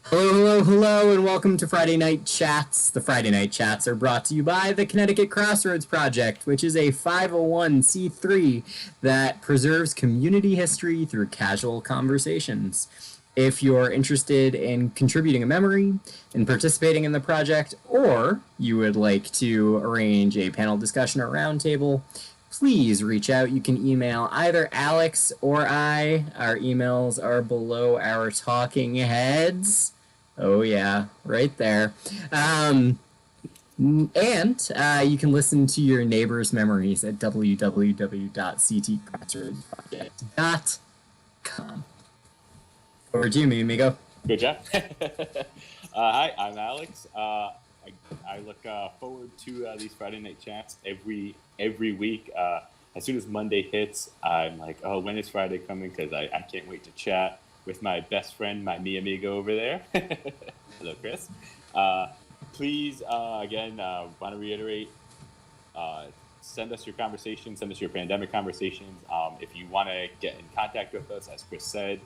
Hello, hello, hello, and welcome to Friday Night Chats. The Friday Night Chats are brought to you by the Connecticut Crossroads Project, which is a 501c3 that preserves community history through casual conversations. If you're interested in contributing a memory and participating in the project, or you would like to arrange a panel discussion or roundtable, please reach out. You can email either Alex or I. Our emails are below our talking heads. Oh, yeah, right there. And you can listen to your neighbor's memories at www.ctcrossroadsproject.com. Over to you, Migo. Good job. Hi, I'm Alex. I look forward to these Friday night chats every week. As soon as Monday hits, I'm like, oh, when is Friday coming? Because I can't wait to chat with my best friend, my mi amigo over there. Hello, Chris. Please, again, want to reiterate, send us your conversations, send us your pandemic conversations. If you want to get in contact with us, as Chris said,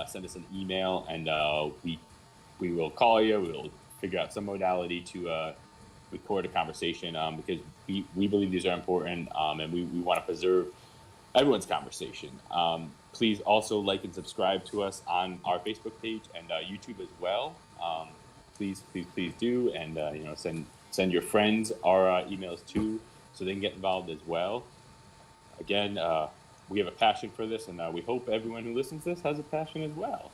send us an email, and we will call you. We will figure out some modality to record a conversation because we believe these are important, and we want to preserve everyone's conversation. Please also like and subscribe to us on our Facebook page and YouTube as well. Please do, and send your friends our emails too, so they can get involved as well. Again, we have a passion for this, and we hope everyone who listens to this has a passion as well.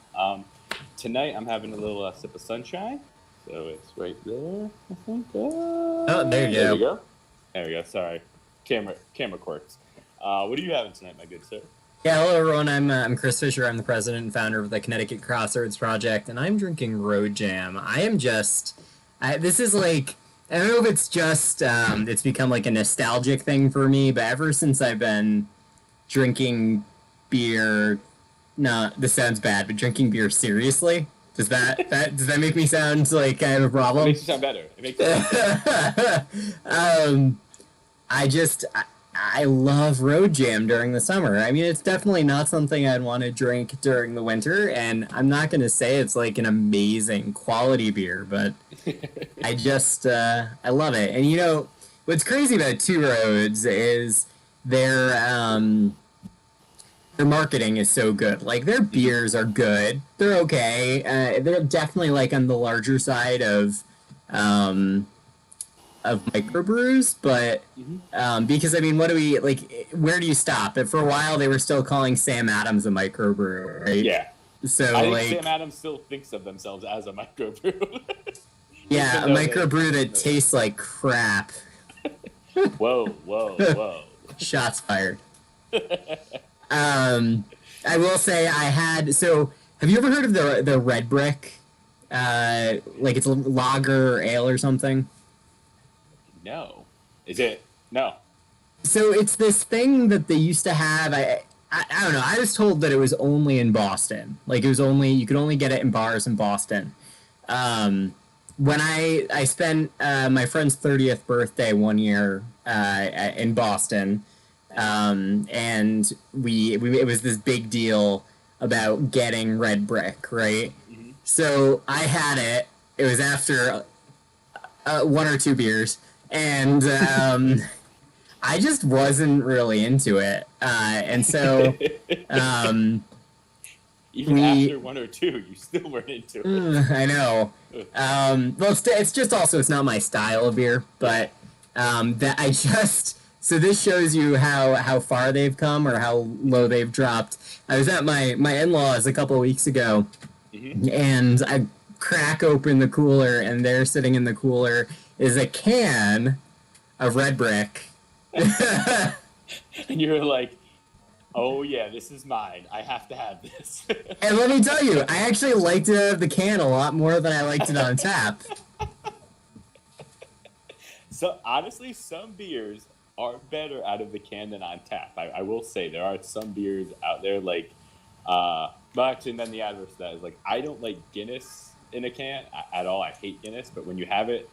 Tonight, I'm having a little sip of sunshine, so it's right there, I think. Oh, there you go. There we go. Sorry, camera quirks. What are you having tonight, my good sir? Yeah, hello everyone. I'm Chris Fisher. I'm the president and founder of the Connecticut Crossroads Project, and I'm drinking Road Jam. This is like, I don't know if it's just it's become like a nostalgic thing for me, but ever since I've been drinking beer, this sounds bad, but drinking beer seriously, does that make me sound like I have a problem? It makes you sound better. I love Road Jam during the summer. I mean, it's definitely not something I'd want to drink during the winter, and I'm not going to say it's like an amazing quality beer, but I love it. And you know, what's crazy about Two Roads is their marketing is so good. Like, their beers are good. They're okay. They're definitely like on the larger side of microbrews, but because I mean, where do you stop? For a while, they were still calling Sam Adams a microbrew, right? Yeah. So I think Sam Adams still thinks of themselves as a microbrew. Yeah, a microbrew that tastes like crap. Whoa. Shots fired. I will say so have you ever heard of the Red Brick? Like it's a lager or ale or something? No. Is it? No. So it's this thing that they used to have. I don't know. I was told that it was only in Boston. Like you could only get it in bars in Boston. When I spent my friend's 30th birthday one year in Boston, and it was this big deal about getting Red Brick, right? Mm-hmm. So I had it. It was after one or two beers. And I just wasn't really into it. And so... Even after one or two, you still weren't into it. I know. Well, it's just also, it's not my style of beer. But So this shows you how far they've come or how low they've dropped. I was at my in-laws a couple of weeks ago, and I crack open the cooler, and there sitting in the cooler is a can of Red Brick. And you were like, oh yeah, this is mine. I have to have this. And let me tell you, I actually liked it out of the can a lot more than I liked it on tap. So honestly, some beers are better out of the can than on tap. I will say there are some beers out there like, but actually, and then the adverse to that is like, I don't like Guinness in a can at all. I hate Guinness, but when you have it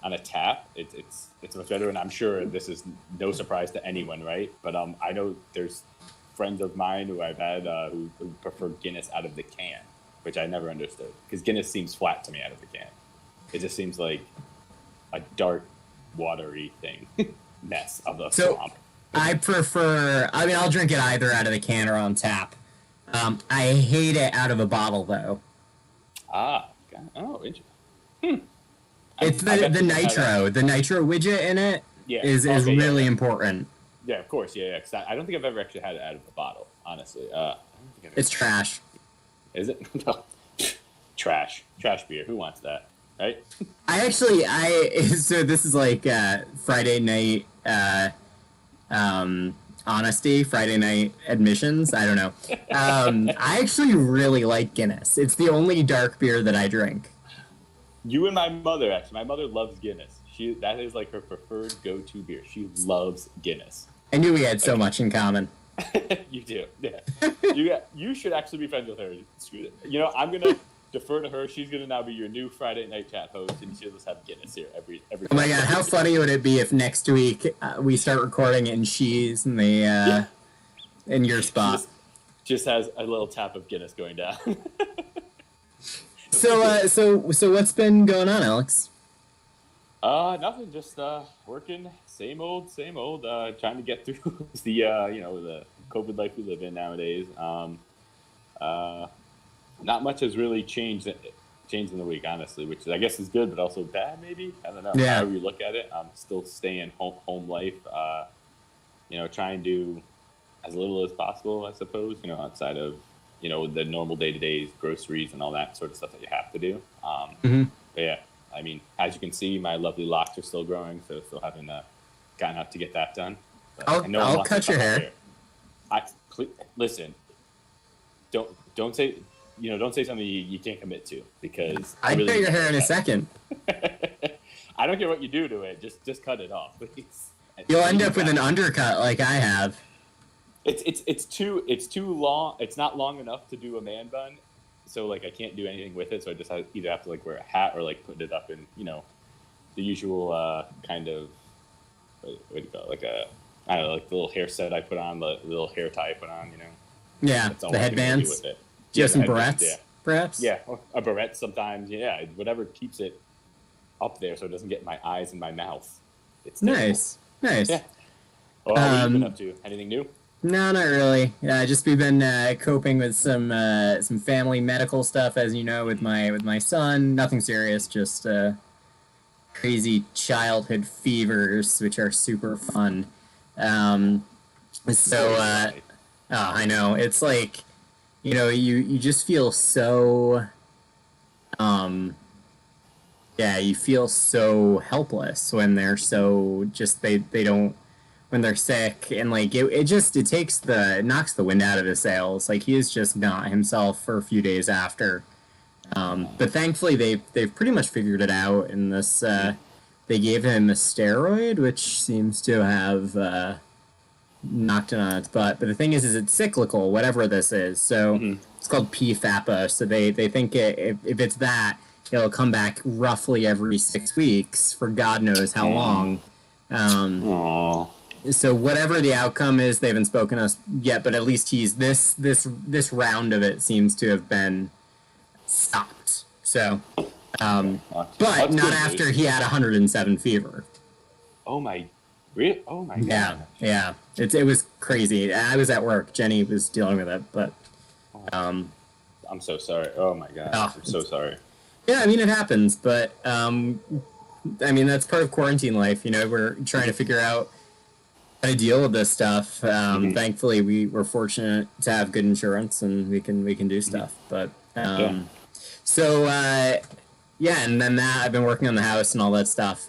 on a tap, it's much better. And I'm sure this is no surprise to anyone, right? But I know there's friends of mine who I've had who prefer Guinness out of the can. which I never understood because Guinness seems flat to me out of the can. It just seems like a dark, watery thing mess of the swamp. I prefer. I mean, I'll drink it either out of the can or on tap. I hate it out of a bottle though. Ah, oh, interesting. It's the nitro. The nitro widget in it is really important. Yeah, of course. Yeah. Cause I don't think I've ever actually had it out of a bottle, honestly. It's trash. Is it? No. Trash beer. Who wants that, right? So this is like Friday night honesty, Friday night admissions. I don't know. I actually really like Guinness. It's the only dark beer that I drink. You and my mother, actually. My mother loves Guinness. That is like her preferred go-to beer. She loves Guinness. I knew we had so much in common. You do, yeah. You should actually be friends with her. You know, I'm gonna defer to her. She's gonna now be your new Friday night chat host, and she'll just have Guinness here every. Oh my god! How funny would it be if next week we start recording and she's in the in your spot? Just has a little tap of Guinness going down. So what's been going on, Alex? Nothing. Just working. Same old. Trying to get through the the COVID life we live in nowadays. Not much has really changed in the week, honestly, which I guess is good, but also bad, maybe. I don't know. Yeah. However you look at it, I'm still staying home life. Trying to do as little as possible, I suppose. Outside of the normal day-to-days, groceries, and all that sort of stuff that you have to do. But yeah, I mean, as you can see, my lovely locks are still growing, so still haven't gotten out to get that done. But I'll cut your hair. Listen. Don't say something you can't commit to, because I'd cut your hair in a second. I don't care what you do to it. Just cut it off, please. You'll end up with an undercut like I have. It's too long. It's not long enough to do a man bun, so like I can't do anything with it. So I just either have to like wear a hat or like put it up in the usual kind of what do you call it, like a I don't know, like the little hair set I put on, the little hair tie I put on. Yeah, the headbands. With it. Do you have some barrettes? Yeah. Perhaps. Yeah, a barrette sometimes. Yeah, whatever keeps it up there so it doesn't get in my eyes and my mouth. It's nice. Yeah. Well, what have you been up to? Anything new? No, not really. Just we've been coping with some family medical stuff, as you know, with my son. Nothing serious, just crazy childhood fevers, which are super fun. I know it's like you just feel so you feel so helpless when they're so just they don't. When they're sick, and like it knocks the wind out of his sails. Like he is just not himself for a few days after. But thankfully they've pretty much figured it out. And this they gave him a steroid, which seems to have knocked it on its butt. But the thing is it's cyclical, whatever this is. So it's called PFAPA. So they think if it's that, it'll come back roughly every 6 weeks for God knows how long. So whatever the outcome is, they haven't spoken to us yet, but at least he's this round of it seems to have been stopped. So, but not after he had 107 fever. Oh my, really? Oh my God. Yeah. It was crazy. I was at work. Jenny was dealing with it, but I'm so sorry. Oh my God. I'm so sorry. Yeah, I mean it happens, but I mean that's part of quarantine life. We're trying to figure out how to deal with this stuff. Thankfully, we were fortunate to have good insurance, and we can do stuff. But and then I've been working on the house and all that stuff,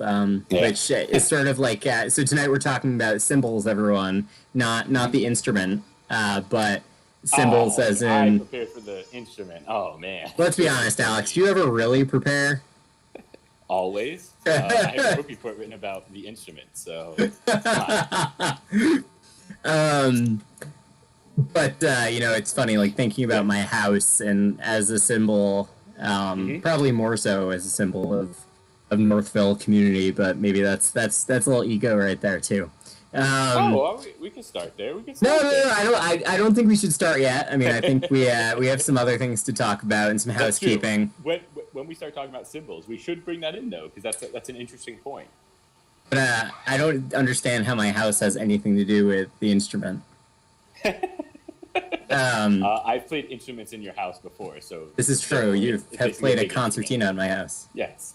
which is sort of like so tonight we're talking about cymbals, everyone, not the instrument, but cymbals as in. I prepared for the instrument. Oh man. Let's be honest, Alex. Do you ever really prepare? Always. I have a book report written about the instrument, so. But it's funny, like thinking about my house and as a symbol, probably more so as a symbol of Northville community, but maybe that's a little ego right there too. Well, we can start there. We can No, start no, there. no. I don't think we should start yet. I mean, I think we have some other things to talk about and some That's true. housekeeping. When we start talking about cymbals, we should bring that in though, because that's an interesting point. But I don't understand how my house has anything to do with the instrument. I've played instruments in your house before, so This is true. You have played a big concertina in my house. Yes.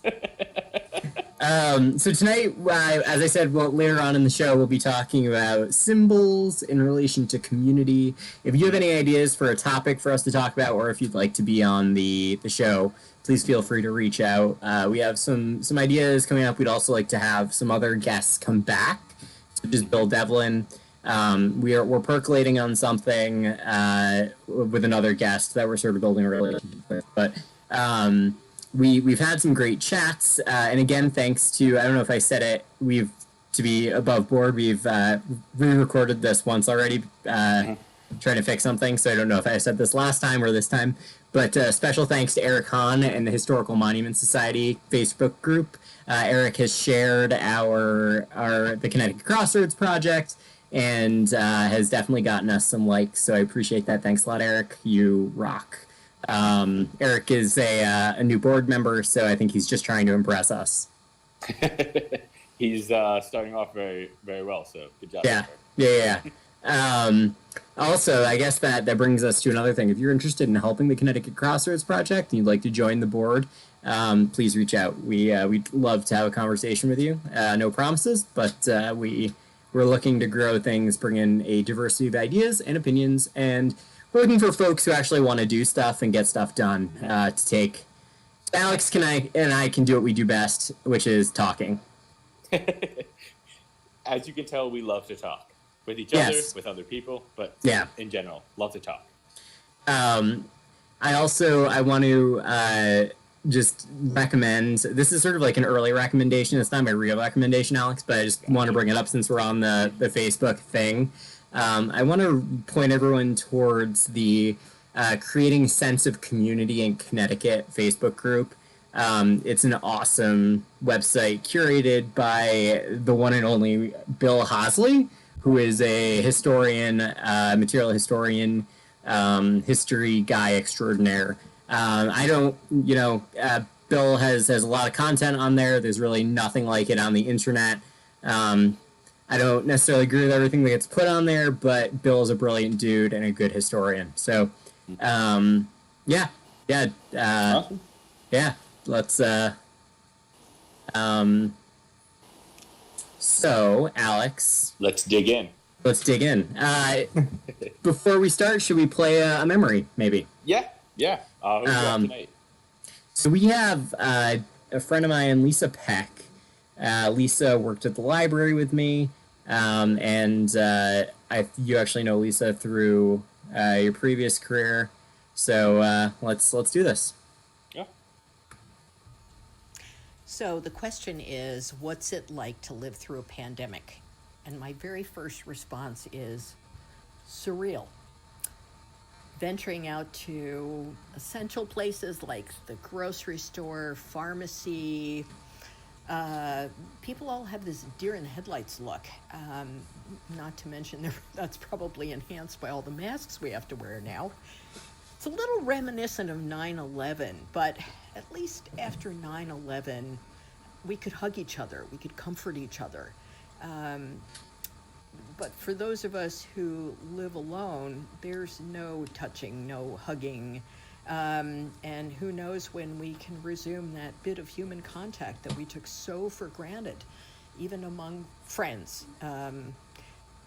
So tonight, as I said, well, later on in the show, we'll be talking about symbols in relation to community. If you have any ideas for a topic for us to talk about, or if you'd like to be on the show, please feel free to reach out. We have some ideas coming up. We'd also like to have some other guests come back, such as Bill Devlin. We're percolating on something with another guest that we're sort of building a relationship with, but we've had some great chats, and again, thanks to, I don't know if I said it, to be above board, we've re-recorded this once already, trying to fix something, so I don't know if I said this last time or this time, but special thanks to Eric Hahn and the Historical Monument Society Facebook group. Eric has shared the Connecticut Crossroads project, and has definitely gotten us some likes, so I appreciate that. Thanks a lot, Eric. You rock. Eric is a new board member, so I think he's just trying to impress us. He's starting off very, very well, so good job. Yeah. Also, I guess that brings us to another thing. If you're interested in helping the Connecticut Crossroads Project and you'd like to join the board, please reach out. We'd love to have a conversation with you. No promises, but we're looking to grow things, bring in a diversity of ideas and opinions, and we're looking for folks who actually want to do stuff and get stuff done. To take Alex and I can do what we do best, which is talking. As you can tell, we love to talk with each other, with other people, but in general, love to talk. I want to just recommend, this is sort of like an early recommendation. It's not my real recommendation, Alex, but I just want to bring it up since we're on the Facebook thing. I want to point everyone towards the Creating Sense of Community in Connecticut Facebook group. It's an awesome website curated by the one and only Bill Hosley, who is a historian, material historian, history guy extraordinaire. Bill has a lot of content on there. There's really nothing like it on the internet. I don't necessarily agree with everything that gets put on there, but Bill is a brilliant dude and a good historian. So, awesome. Let's, so, Alex. Let's dig in. Before we start, should we play a memory, maybe? Yeah. Who's up tonight? So we have a friend of mine, Lisa Peck. Lisa worked at the library with me, and you actually know Lisa through your previous career. So let's do this. Yeah. So the question is, what's it like to live through a pandemic? And my very first response is surreal. Venturing out to essential places like the grocery store, pharmacy, people all have this deer in the headlights look. Not to mention that's probably enhanced by all the masks we have to wear now. It's a little reminiscent of 9/11, but at least after 9/11, we could hug each other, we could comfort each other. But for those of us who live alone, there's no touching, no hugging, and who knows when we can resume that bit of human contact that we took so for granted, even among friends.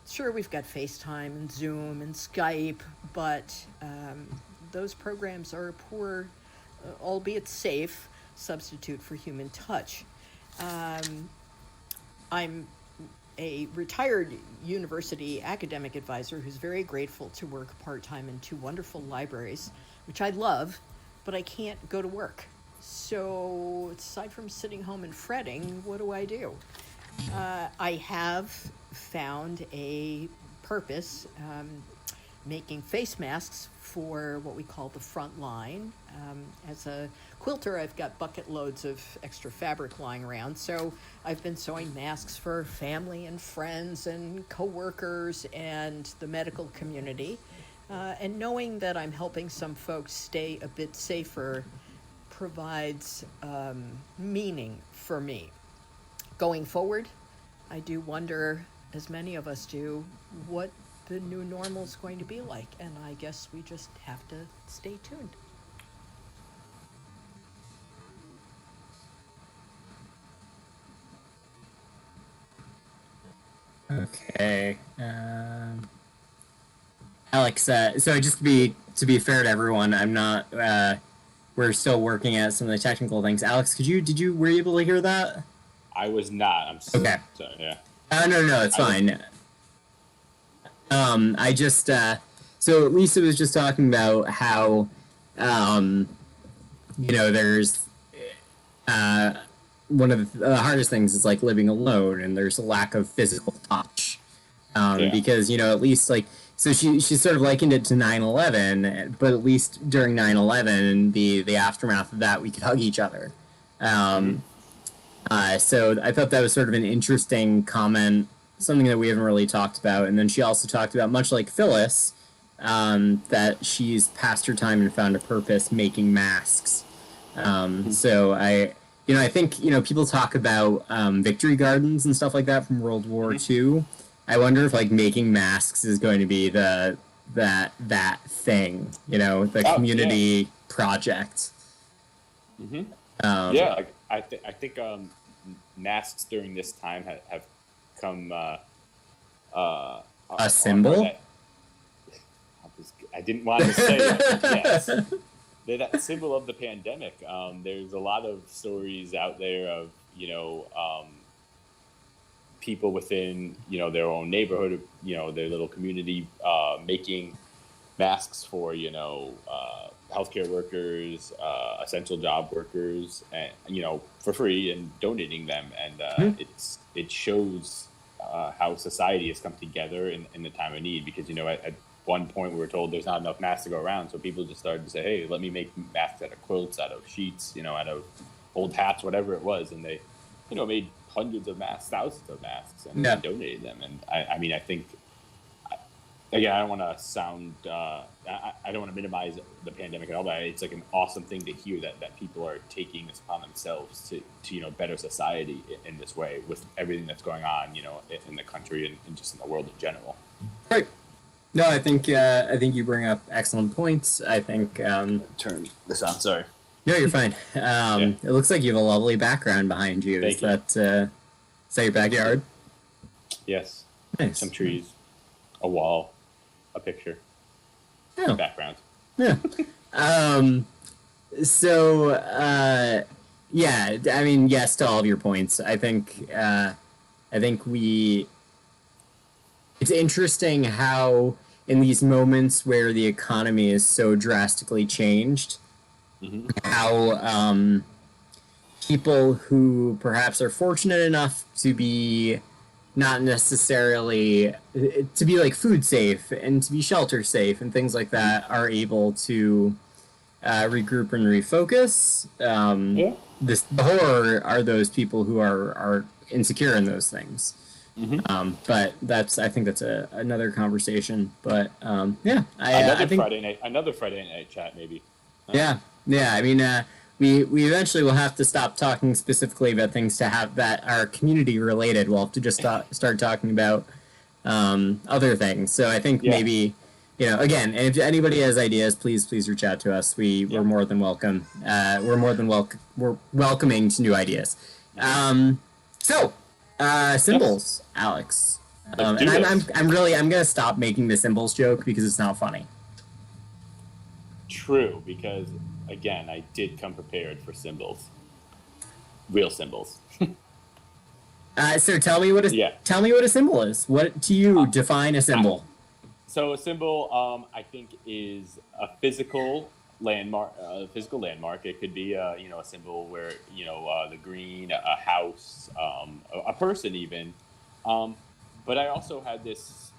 Sure, we've got FaceTime and Zoom and Skype, but those programs are a poor, albeit safe, substitute for human touch. I'm a retired university academic advisor who's very grateful to work part-time in two wonderful libraries, which I love, but I can't go to work. So aside from sitting home and fretting, what do? I have found a purpose. making face masks for what we call the front line. As a quilter, I've got bucket loads of extra fabric lying around, so I've been sewing masks for family and friends and coworkers and the medical community. And knowing that I'm helping some folks stay a bit safer provides meaning for me. Going forward, I do wonder, as many of us do, what the new normal is going to be like, and I guess we just have to stay tuned. Okay. Alex, so just to be fair to everyone, I'm not. We're still working at some of the technical things. Alex, were you able to hear that? I was not. Okay. Sorry, yeah. No, it's fine. I just so Lisa was just talking about how, there's one of the hardest things is like living alone, and there's a lack of physical touch. Because at least like so she sort of likened it to 9/11, but at least during 9/11, the aftermath of that, we could hug each other. So I thought that was sort of an interesting comment, something that we haven't really talked about. And then she also talked about, much like Phyllis, that she's passed her time and found a purpose making masks. So I think people talk about victory gardens and stuff like that from World War II. I wonder if like making masks is going to be that thing, the community project. I think masks during this time have come a symbol. I didn't want to say it. Yes, they're that symbol of the pandemic. There's a lot of stories out there of people within their own neighborhood, their little community, making masks for healthcare workers, essential job workers, and for free, and donating them. And it shows how society has come together in the time of need. Because at one point we were told there's not enough masks to go around, so people just started to say, hey, let me make masks out of quilts, out of sheets, out of old hats, whatever it was, and they made hundreds of masks, thousands of masks, and donated them. And I think, again, I don't want to sound, I don't want to minimize the pandemic at all, but it's like an awesome thing to hear that people are taking this upon themselves to better society in this way, with everything that's going on, in the country and just in the world in general. Right. No, I think you bring up excellent points. I think turn this on. Sorry. No, you're fine. It looks like you have a lovely background behind you. Is that your backyard? Yes. Nice. Some trees, a wall, a picture, background. Yeah. Yes to all of your points. I think it's interesting how in these moments where the economy is so drastically changed, how people who perhaps are fortunate enough to be not necessarily to be like food safe and to be shelter safe and things like that are able to regroup and refocus. The horror are those people who are insecure in those things. But I think that's another conversation. But I think another Friday night chat maybe. Yeah. I mean, we eventually will have to stop talking specifically about things that are community related. We'll have to just start talking about other things. So I think maybe, again, if anybody has ideas, please reach out to us. We're more than welcome. We're welcoming to new ideas. Cymbals, Alex. And I'm gonna stop making the cymbals joke because it's not funny. True, because again, I did come prepared for cymbals, real cymbals. So tell me what a cymbal is. What do you define a cymbal? So a symbol, I think, is a physical landmark. It could be a symbol where the green, a house, a person even. But I also had this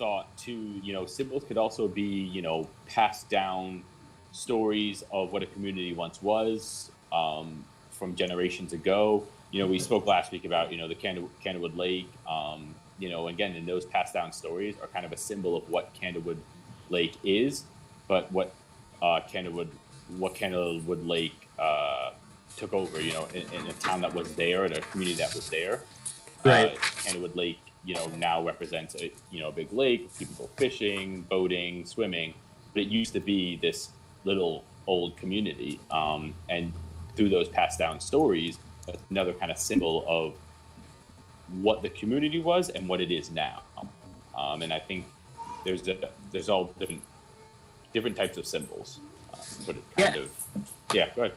thought too, symbols could also be, passed down stories of what a community once was, from generations ago. We spoke last week about, the Candlewood Lake. Again, and those passed down stories are kind of a symbol of what Candlewood Lake is, but what Candlewood Lake took over, in a town that was there, in a community that was there. Right. Candlewood Lake, now represents a big lake. People go fishing, boating, swimming, but it used to be this little old community. And through those passed down stories, that's another kind of symbol of what the community was and what it is now. And I think there's all different types of symbols, but it kind of go ahead.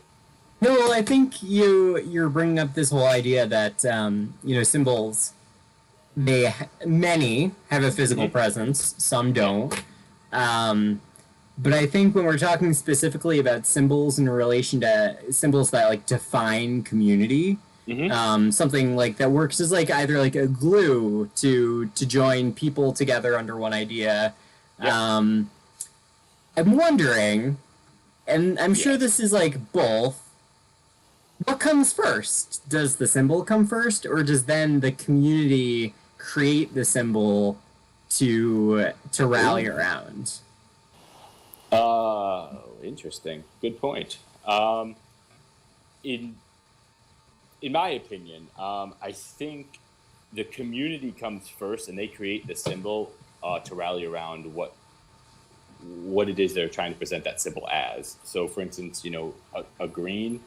No, well, I think you're bringing up this whole idea that symbols, many have a physical presence, some don't. But I think when we're talking specifically about symbols in relation to symbols that like define community, something like that works as like either like a glue to join people together under one idea. Yep. I'm wondering, and I'm sure this is like both. What comes first? Does the symbol come first, or does then the community create the symbol to rally around? Interesting. Good point. In my opinion, I think the community comes first, and they create the symbol to rally around what it is they're trying to present that symbol as. So, for instance, a green.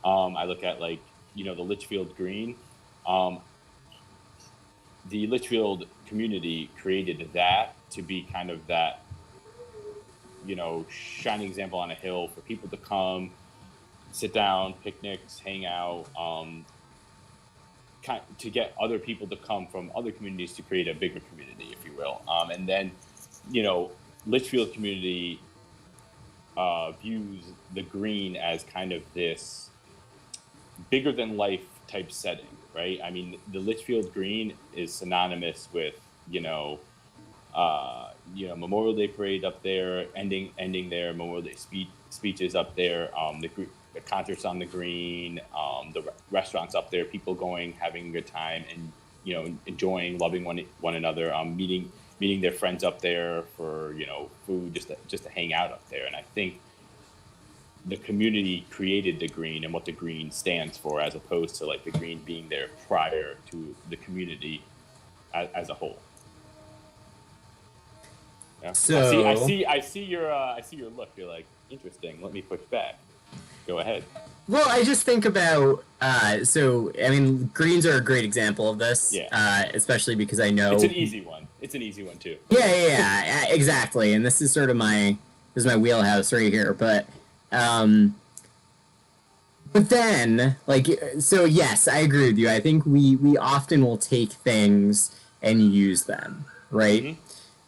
I look at the Litchfield Green. The Litchfield community created that to be kind of that, shining example on a hill for people to come, sit down, picnics, hang out, to get other people to come from other communities to create a bigger community, if you will. And then, Litchfield community views the green as kind of this bigger than life type setting, right? I mean, the Litchfield Green is synonymous with, Memorial Day parade up there, ending their Memorial Day speeches up there, the concerts on the green, the restaurants up there, people going, having a good time, and enjoying, loving one another, meeting their friends up there for food, just to hang out up there. And I think the community created the green and what the green stands for, as opposed to like the green being there prior to the community as a whole. Yeah. So I see your look. You're like, interesting. Let me push back. Go ahead. Well, I just think about greens are a great example of this. Yeah. Especially because I know it's an easy one. It's an easy one too. Yeah, exactly. And this is sort of my wheelhouse right here. But then, yes, I agree with you. I think we often will take things and use them, right? Mm-hmm.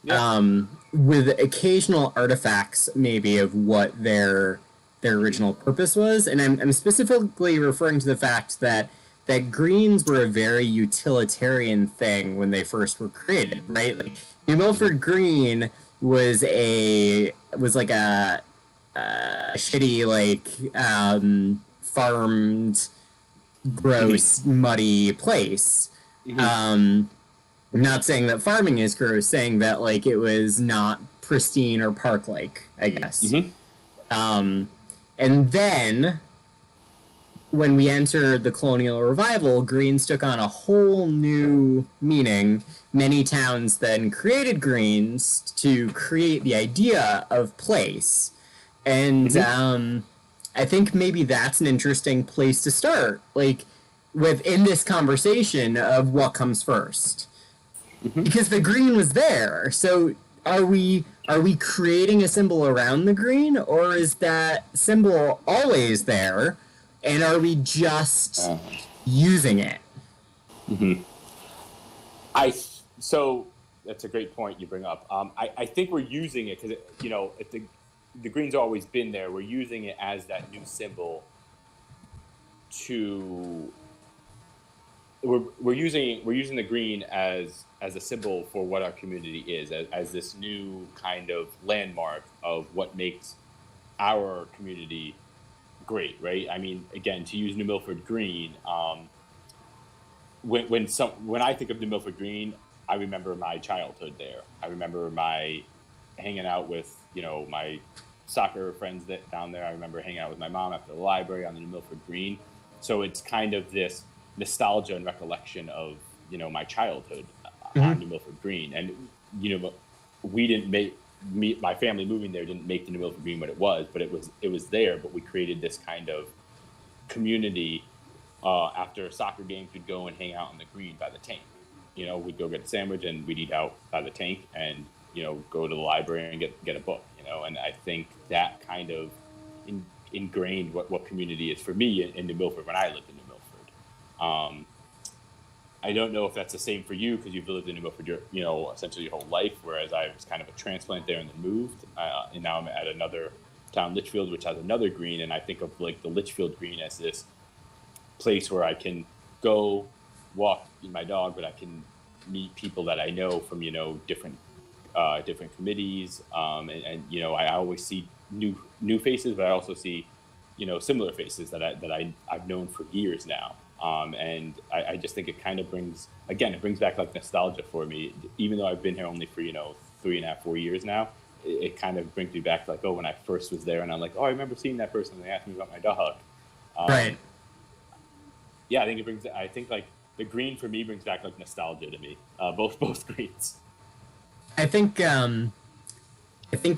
Yeah. With occasional artifacts, maybe, of what their original purpose was. And I'm specifically referring to the fact that greens were a very utilitarian thing when they first were created, right? Like, New Milford Green was like a shitty, farmed, gross, muddy place. Mm-hmm. I'm not saying that farming is gross, saying that it was not pristine or park-like, I guess. Mm-hmm. And then when we entered the colonial revival, greens took on a whole new meaning. Many towns then created greens to create the idea of place. And I think maybe that's an interesting place to start, within this conversation of what comes first. Mm-hmm. Because the green was there. So are we creating a symbol around the green, or is that symbol always there, and are we just using it? Mm-hmm. So that's a great point you bring up. I think we're using it because if the green's always been there, we're using it as that new symbol to we're using the green as a symbol for what our community is, as this new kind of landmark of what makes our community great, right? I mean, again, to use New Milford Green, when I think of New Milford Green, I remember my childhood there. I remember my hanging out with my soccer friends down there. I remember hanging out with my mom after the library on the New Milford Green. So it's kind of this nostalgia and recollection of my childhood on New Milford Green, and we didn't my family moving there didn't make the New Milford Green what it was, but it was there. But we created this kind of community. After soccer games, we'd go and hang out on the green by the tank. We'd go get a sandwich and we'd eat out by the tank, and go to the library and get a book. And I think that kind of ingrained what community is for me in New Milford when I lived in New Milford. I don't know if that's the same for you, because you've lived in New Milford essentially your whole life, whereas I was kind of a transplant there and then moved, and now I'm at another town, Litchfield, which has another green, and I think of like the Litchfield Green as this place where I can go walk my dog, but I can meet people that I know from different committees, and I always see new faces, but I also see similar faces that I've known for years now, and I just think it kind of brings back like nostalgia for me, even though I've been here only for 3.5, 4 years now. It kind of brings me back like, oh, when I first was there, and I'm like, oh, I remember seeing that person, and they asked me about my dog. Right. Yeah, I think like the green for me brings back like nostalgia to me. Both greens. I think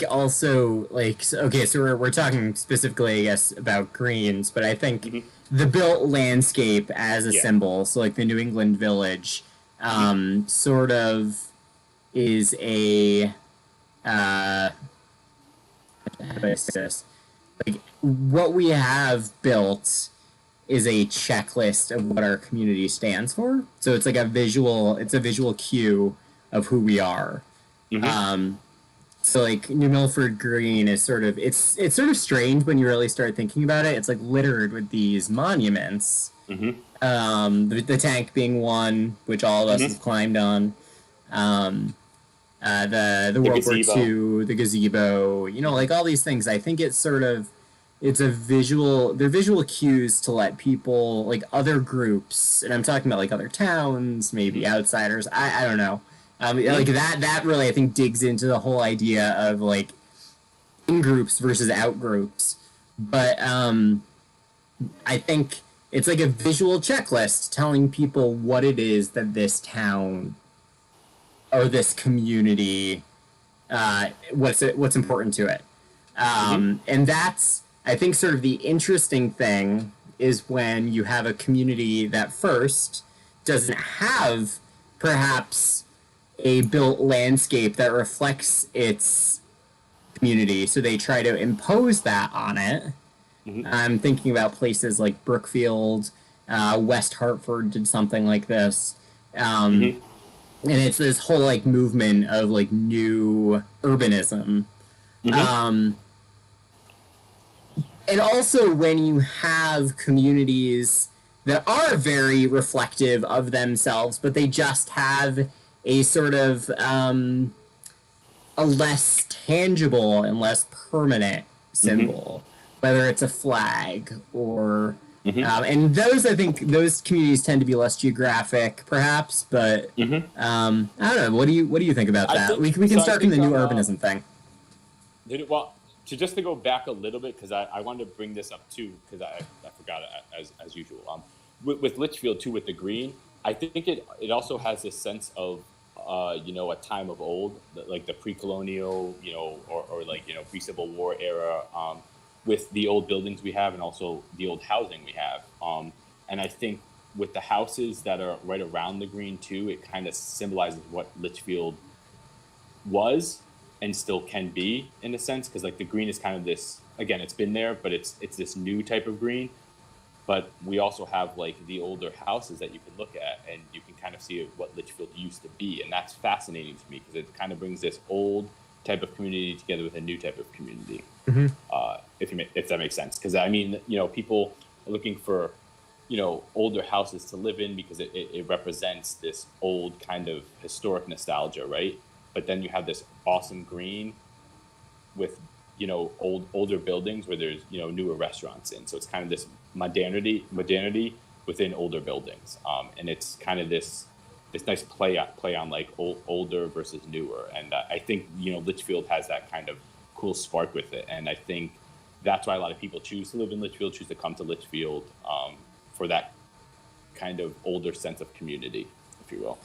also, like, okay, so we're talking specifically, I guess, about greens, but I think the built landscape as a symbol, so like the New England Village, sort of is a how do I say this? Like, what we have built is a checklist of what our community stands for. So it's like a visual cue of who we are. So like New Milford Green is sort of it's sort of strange when you really start thinking about it. It's like littered with these monuments. The tank being one, which all of us have climbed on. The World War II, the gazebo, like all these things. I think they're visual cues to let people, like other groups, and I'm talking about like other towns, maybe outsiders. I don't know. Like that really, I think, digs into the whole idea of like in groups versus out groups. But I think it's like a visual checklist telling people what it is that this town or this community, what's important to it. And that's, I think, sort of the interesting thing is when you have a community that first doesn't have perhaps a built landscape that reflects its community, so they try to impose that on it. I'm thinking about places like Brookfield, West Hartford did something like this. And it's this whole like movement of like new urbanism. And also when you have communities that are very reflective of themselves, but they just have a sort of a less tangible and less permanent symbol, whether it's a flag or and those, I think those communities tend to be less geographic, perhaps, but I don't know. What do you think about that? We can start from the new urbanism thing. Well, to go back a little bit, because I wanted to bring this up too, because I forgot it as usual. With Litchfield too, with the green, I think it also has this sense of a time of old, like the pre-colonial, or like pre-Civil War era, with the old buildings we have and also the old housing we have. And I think with the houses that are right around the green too, it kind of symbolizes what Litchfield was and still can be, in a sense, because like the green is kind of this, again, it's been there, but it's this new type of green. But we also have like the older houses that you can look at, and you can kind of see what Litchfield used to be, and that's fascinating to me because it kind of brings this old type of community together with a new type of community. If that makes sense, because I mean, people are looking for older houses to live in because it represents this old kind of historic nostalgia, right? But then you have this awesome green with older buildings where there's newer restaurants in, so it's kind of this modernity within older buildings, and it's kind of this nice play on like older versus newer, and I think Litchfield has that kind of cool spark with it, and I think that's why a lot of people choose to live in Litchfield, choose to come to Litchfield, for that kind of older sense of community, if you will.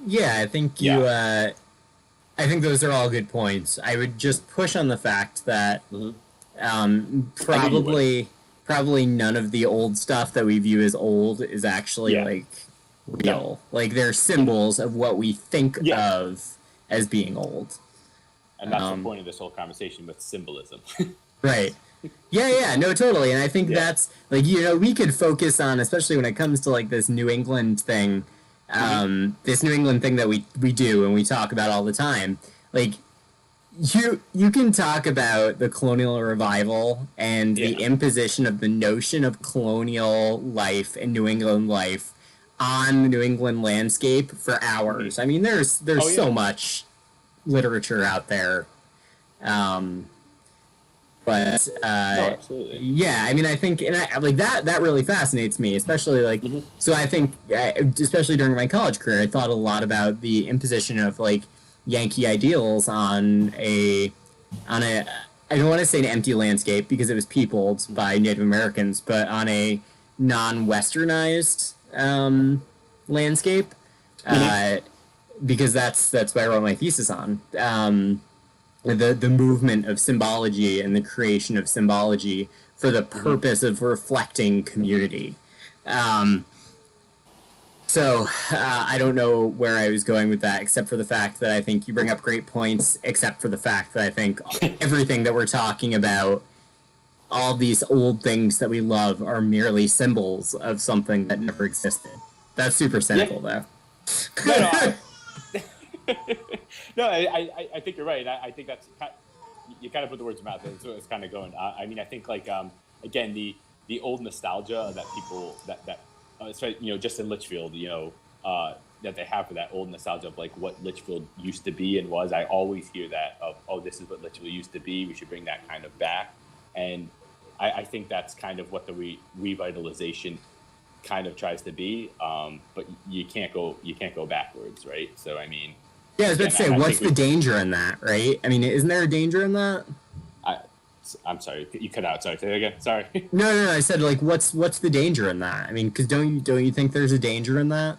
Yeah, I think I think those are all good points. I would just push on the fact that probably none of the old stuff that we view as old is actually like real. Like they're symbols of what we think of as being old. And that's the point of this whole conversation with symbolism. Right. Yeah, no, totally. And I think that's like, we could focus on, especially when it comes to like this New England thing, this New England thing that we do and we talk about all the time. Like, you can talk about the colonial revival and the imposition of the notion of colonial life and New England life on the New England landscape for hours. I mean, there's so much literature out there. But absolutely. Yeah, I mean, I think, and like that really fascinates me, especially like. So I think, especially during my college career, I thought a lot about the imposition of like Yankee ideals on a. I don't want to say an empty landscape because it was peopled by Native Americans, but on a non-westernized landscape, because that's what I wrote my thesis on. The movement of symbology and the creation of symbology for the purpose of reflecting community. So I don't know where I was going with that, except for the fact that I think you bring up great points, except for the fact that I think everything that we're talking about, all these old things that we love, are merely symbols of something that never existed. That's super cynical, though. No, I think you're right. I think that's you kind of put the words in my mouth. So it's kind of going. I mean, I think like again the old nostalgia that people that just in Litchfield, that they have for that old nostalgia of like what Litchfield used to be and was. I always hear that of this is what Litchfield used to be. We should bring that kind of back, and I think that's kind of what the revitalization kind of tries to be. But you can't go backwards, right? So I mean. Yeah, I was about to say, what's the danger in that, right? I mean, isn't there a danger in that? I'm sorry, you cut out. Sorry, say that again. Sorry. No. I said, like, what's the danger in that? I mean, because don't you think there's a danger in that?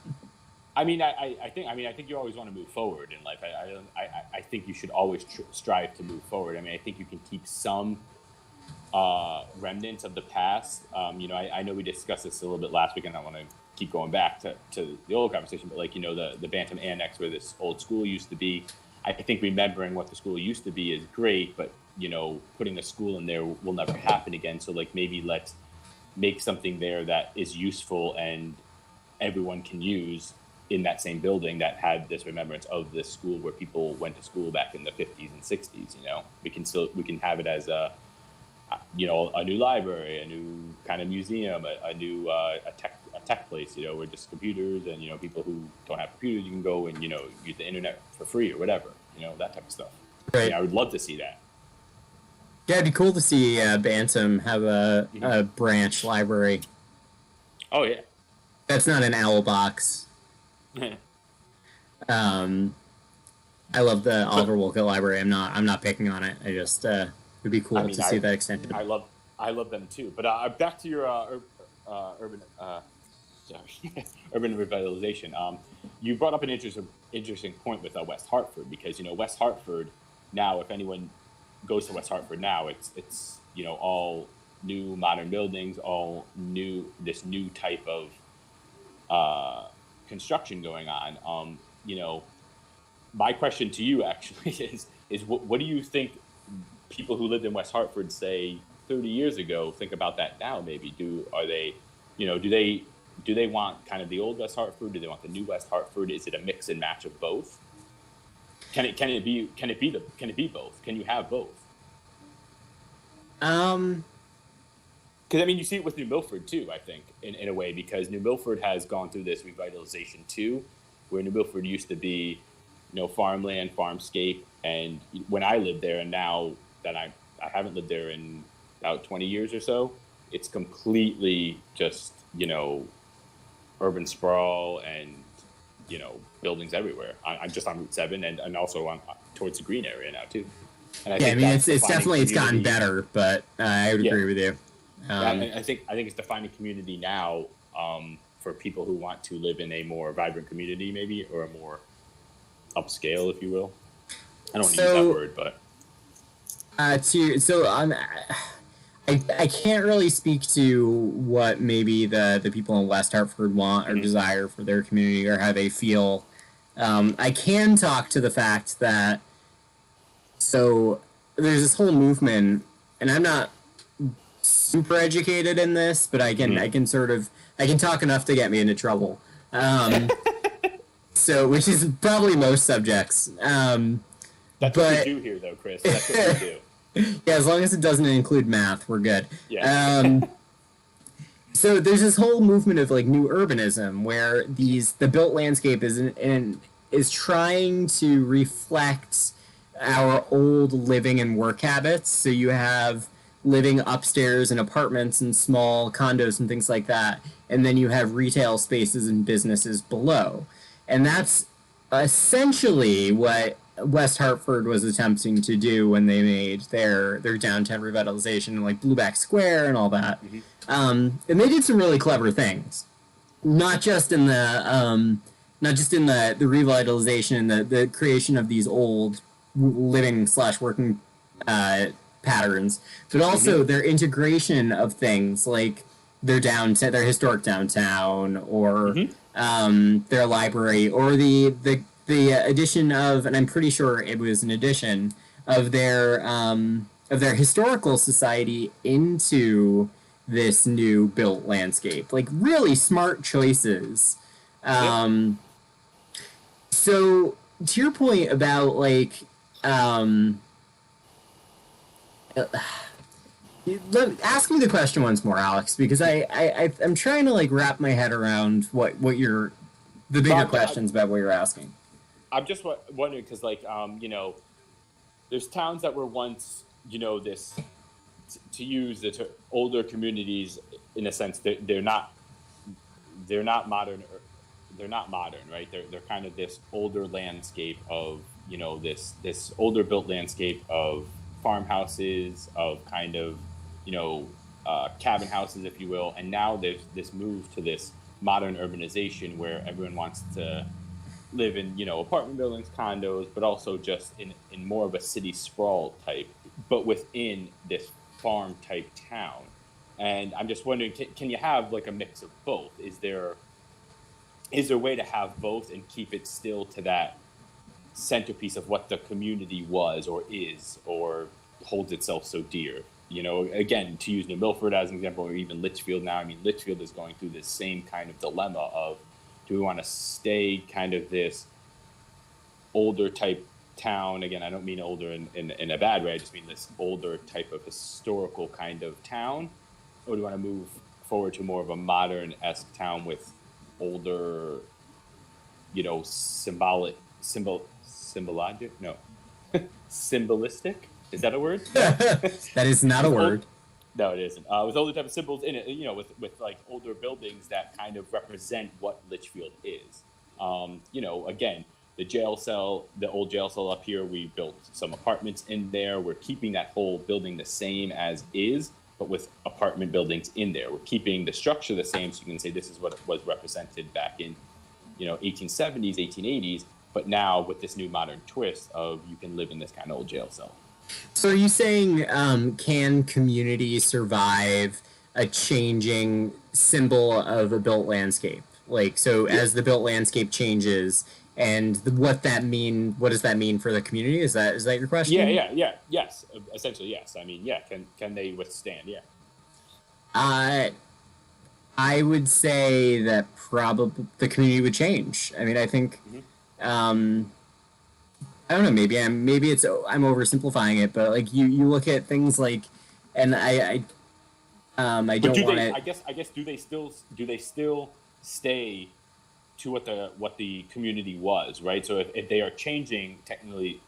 I mean, I think you always want to move forward in life. I think you should always strive to move forward. I mean, I think you can keep some remnants of the past. I know we discussed this a little bit last week, and I want to keep going back to the old conversation, but like, the Bantam Annex where this old school used to be, I think remembering what the school used to be is great, but putting a school in there will never happen again. So like maybe let's make something there that is useful and everyone can use in that same building that had this remembrance of this school where people went to school back in the 50s and 60s. We can have it as a new library, a new kind of museum, a new a tech place, where just computers and people who don't have computers, you can go and use the internet for free or whatever, that type of stuff. Right. I would love to see that. Yeah, it'd be cool to see Bantam have a branch library. Oh yeah, that's not an owl box. I love the Oliver Wolcott Library. I'm not picking on it. I just it'd be cool to see that extended. I love them too. But back to your urban urban revitalization. You brought up an interesting point with West Hartford, because West Hartford now, if anyone goes to West Hartford now, it's all new modern buildings, all new, this new type of construction going on. My question to you actually is what do you think people who lived in West Hartford, say 30 years ago, think about that now? Maybe do they want kind of the old West Hartford? Do they want the new West Hartford? Is it a mix and match of both? Can it be both? Can you have both? Because, I mean, you see it with New Milford, too, I think, in a way, because New Milford has gone through this revitalization, too, where New Milford used to be, farmland, farmscape. And when I lived there, and now that I haven't lived there in about 20 years or so, it's completely just, urban sprawl and, buildings everywhere. I'm just on Route 7 and also on towards the Green area now, too. And I Yeah, I think mean, that's it's definitely, it's gotten community. better, but I would Yeah. agree with you. I think it's defining community now, for people who want to live in a more vibrant community, maybe, or a more upscale, if you will. I don't want to use that word, but I can't really speak to what maybe the people in West Hartford want or desire for their community or how they feel. I can talk to the fact that there's this whole movement, and I'm not super educated in this, but I can talk enough to get me into trouble. Which is probably most subjects. that's what we do here, though, Chris. That's what we do. Yeah, as long as it doesn't include math, we're good. Yeah. So there's this whole movement of like new urbanism where the built landscape is trying to reflect our old living and work habits. So you have living upstairs in apartments and small condos and things like that, and then you have retail spaces and businesses below. And that's essentially what West Hartford was attempting to do when they made their downtown revitalization, like Blueback Square and all that. And they did some really clever things, not just in the revitalization and the creation of these old living/working patterns, but also their integration of things like their historic downtown, or their library, or the addition of, and I'm pretty sure it was an addition of their historical society into this new built landscape. Like really smart choices. So to your point about like ask me the question once more, Alex, because I'm trying to like wrap my head around what the bigger questions about what you're asking. I'm just wondering because, like, there's towns that were once, this, to use the older communities in a sense. They're not modern. They're not modern, right? They're kind of this older landscape of, this older built landscape of farmhouses, of kind of, cabin houses, if you will. And now there's this move to this modern urbanization where everyone wants to live in, apartment buildings, condos, but also just in more of a city sprawl type, but within this farm type town. And I'm just wondering, can you have like a mix of both? Is there a way to have both and keep it still to that centerpiece of what the community was or is or holds itself so dear? Again, to use New Milford as an example, or even Litchfield now. I mean, Litchfield is going through this same kind of dilemma of, do we want to stay kind of this older type town? Again, I don't mean older in a bad way. I just mean this older type of historical kind of town. Or do we want to move forward to more of a modern-esque town with older, symbolic, symbologic? No. Symbolistic? Is that a word? That is not a word. No, it isn't. With older type of symbols in it, with like older buildings that kind of represent what Litchfield is. Again, the jail cell, the old jail cell up here, we built some apartments in there. We're keeping that whole building the same as is, but with apartment buildings in there. We're keeping the structure the same, so you can say this is what it was represented back in, 1870s, 1880s, but now with this new modern twist of you can live in this kind of old jail cell. So are you saying, can community survive a changing symbol of a built landscape? Like, so as the built landscape changes, and what does that mean for the community? Is that your question? Yeah. Yes. Essentially, yes. I mean, yeah. Can they withstand? Yeah. I would say that probably the community would change. I mean, I think, I don't know. Maybe I'm oversimplifying it, but like you look at things like, and I But don't do want they? to. I guess do they still stay to what the community was, right? So if they are changing technically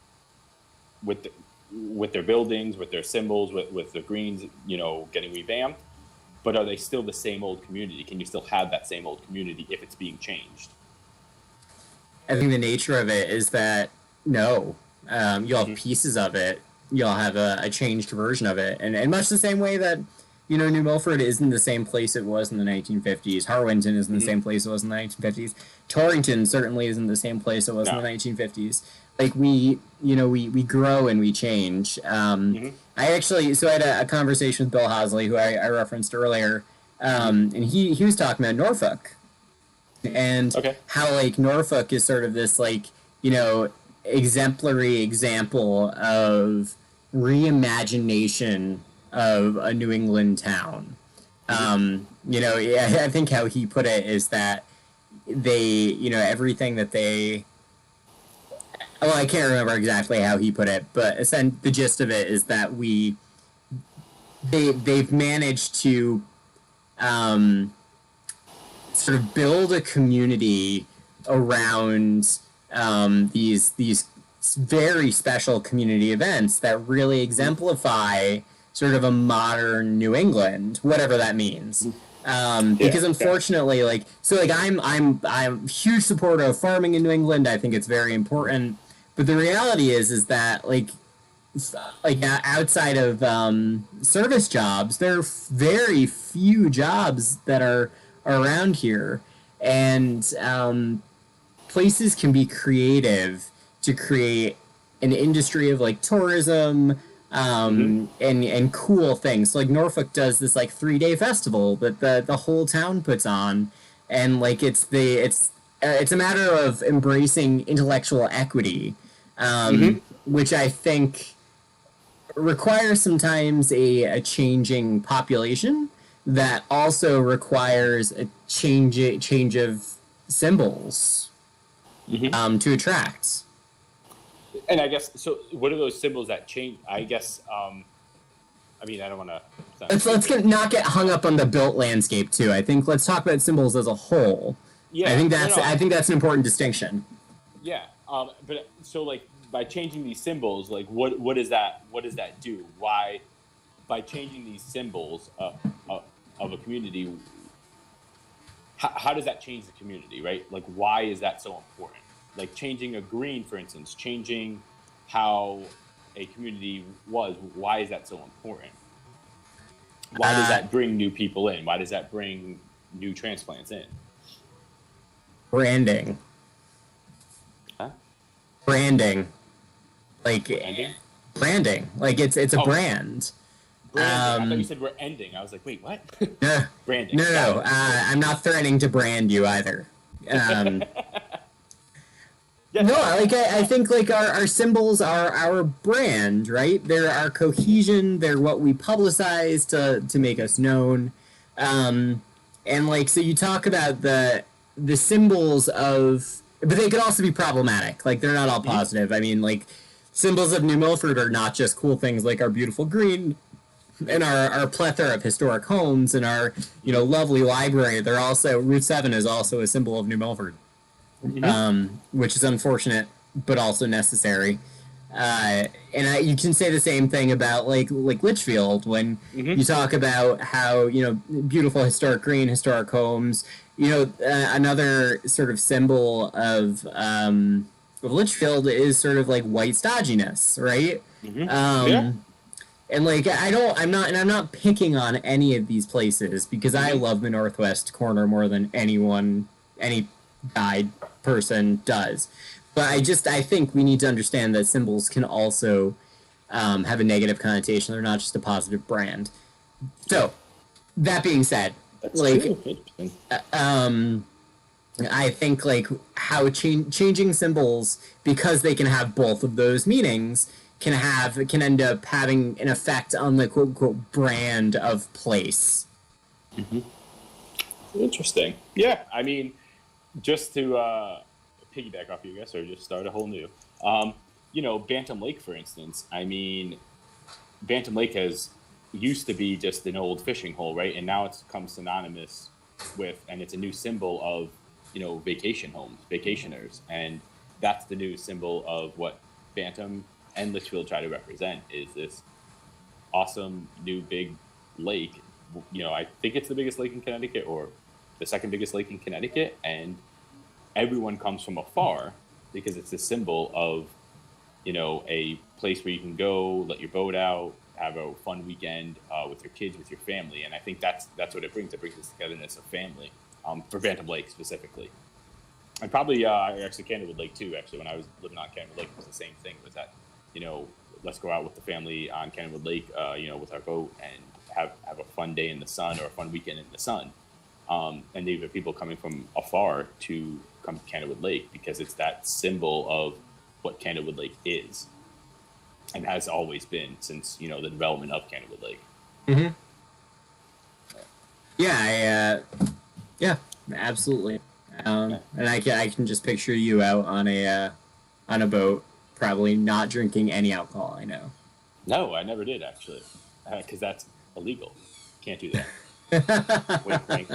with with their buildings, with their symbols, with their greens, getting revamped, but are they still the same old community? Can you still have that same old community if it's being changed? I think the nature of it is that no, you'll have Mm-hmm. pieces of it. You'll have a changed version of it, and much the same way that New Milford isn't the same place it was in the 1950s. Harwinton isn't the Mm-hmm. same place it was in the 1950s. Torrington certainly isn't the same place it was in No. the 1950s. Like we grow and we change. Mm-hmm. I had a conversation with Bill Hosley, who I referenced earlier, Mm-hmm. and he was talking about Norfolk and Okay. how like Norfolk is sort of this like exemplary example of reimagination of a New England town. I think how he put it is that everything that they. Well, I can't remember exactly how he put it, but the gist of it is that they've managed to sort of build a community around these very special community events that really exemplify sort of a modern New England, whatever that means. Because unfortunately, I'm a huge supporter of farming in New England. I think it's very important, but the reality is that outside of service jobs, there are very few jobs that are around here, and places can be creative to create an industry of like tourism and cool things. So, like Norfolk does this like 3-day festival that the whole town puts on, and like it's a matter of embracing intellectual equity, which I think requires sometimes a changing population that also requires a change of symbols to attract. And I guess so. What are those symbols that change? I guess. I mean, I don't want to. Not get hung up on the built landscape too. I think let's talk about symbols as a whole. Yeah, I think that's an important distinction. Yeah, but so like by changing these symbols, like what does that do? Why by changing these symbols of a community? How does that change the community, right? Like why is that so important? Like changing a green, for instance, changing how a community was. Why is that so important? Why does that bring new people in? Why does that bring new transplants in? Branding. Huh? Branding. Like Branding? Branding. Like it's a brand. Branding. I thought you said we're ending. I was like, wait, what? Branding. No. I'm not threatening to brand you either. Yes. No, like I think like our symbols are our brand, right? They're our cohesion. They're what we publicize to make us known. And like so, you talk about the symbols of, but they could also be problematic. Like they're not all positive. I mean, like symbols of New Milford are not just cool things like our beautiful green and our plethora of historic homes and our lovely library. They're also Route 7 is also a symbol of New Milford. Which is unfortunate, but also necessary. You can say the same thing about like Litchfield when you talk about how beautiful historic green, historic homes. Another sort of symbol of Litchfield is sort of like white stodginess, right? Yeah. And like I'm not picking on any of these places because I love the Northwest corner more than any guide person does. But I think we need to understand that symbols can also have a negative connotation. They're not just a positive brand. So, that being said, That's like, true. I think like how changing symbols, because they can have both of those meanings, can end up having an effect on the quote unquote brand of place. Interesting. Yeah, I mean, just to piggyback off you guys, or just start a whole new. Bantam Lake, for instance. I mean, Bantam Lake has used to be just an old fishing hole, right? And now it's become synonymous with, and it's a new symbol of, vacation homes, vacationers. And that's the new symbol of what Bantam and Litchfield try to represent, is this awesome new big lake. I think it's the biggest lake in Connecticut, or the second biggest lake in Connecticut. And everyone comes from afar because it's a symbol of, a place where you can go, let your boat out, have a fun weekend with your kids, with your family. And I think that's what it brings. It brings this togetherness of family, for Bantam Lake specifically. And probably actually Candlewood Lake too. Actually, when I was living on Candlewood Lake, it was the same thing. Was that, let's go out with the family on Candlewood Lake, with our boat, and have a fun day in the sun, or a fun weekend in the sun. And there are people coming from afar to come to Candlewood Lake because it's that symbol of what Candlewood Lake is, and has always been since, the development of Candlewood Lake. Mm-hmm. Yeah, yeah, absolutely. And I can just picture you out on a boat, probably not drinking any alcohol. I know. No, I never did actually, because that's illegal. Can't do that. Wink, wink.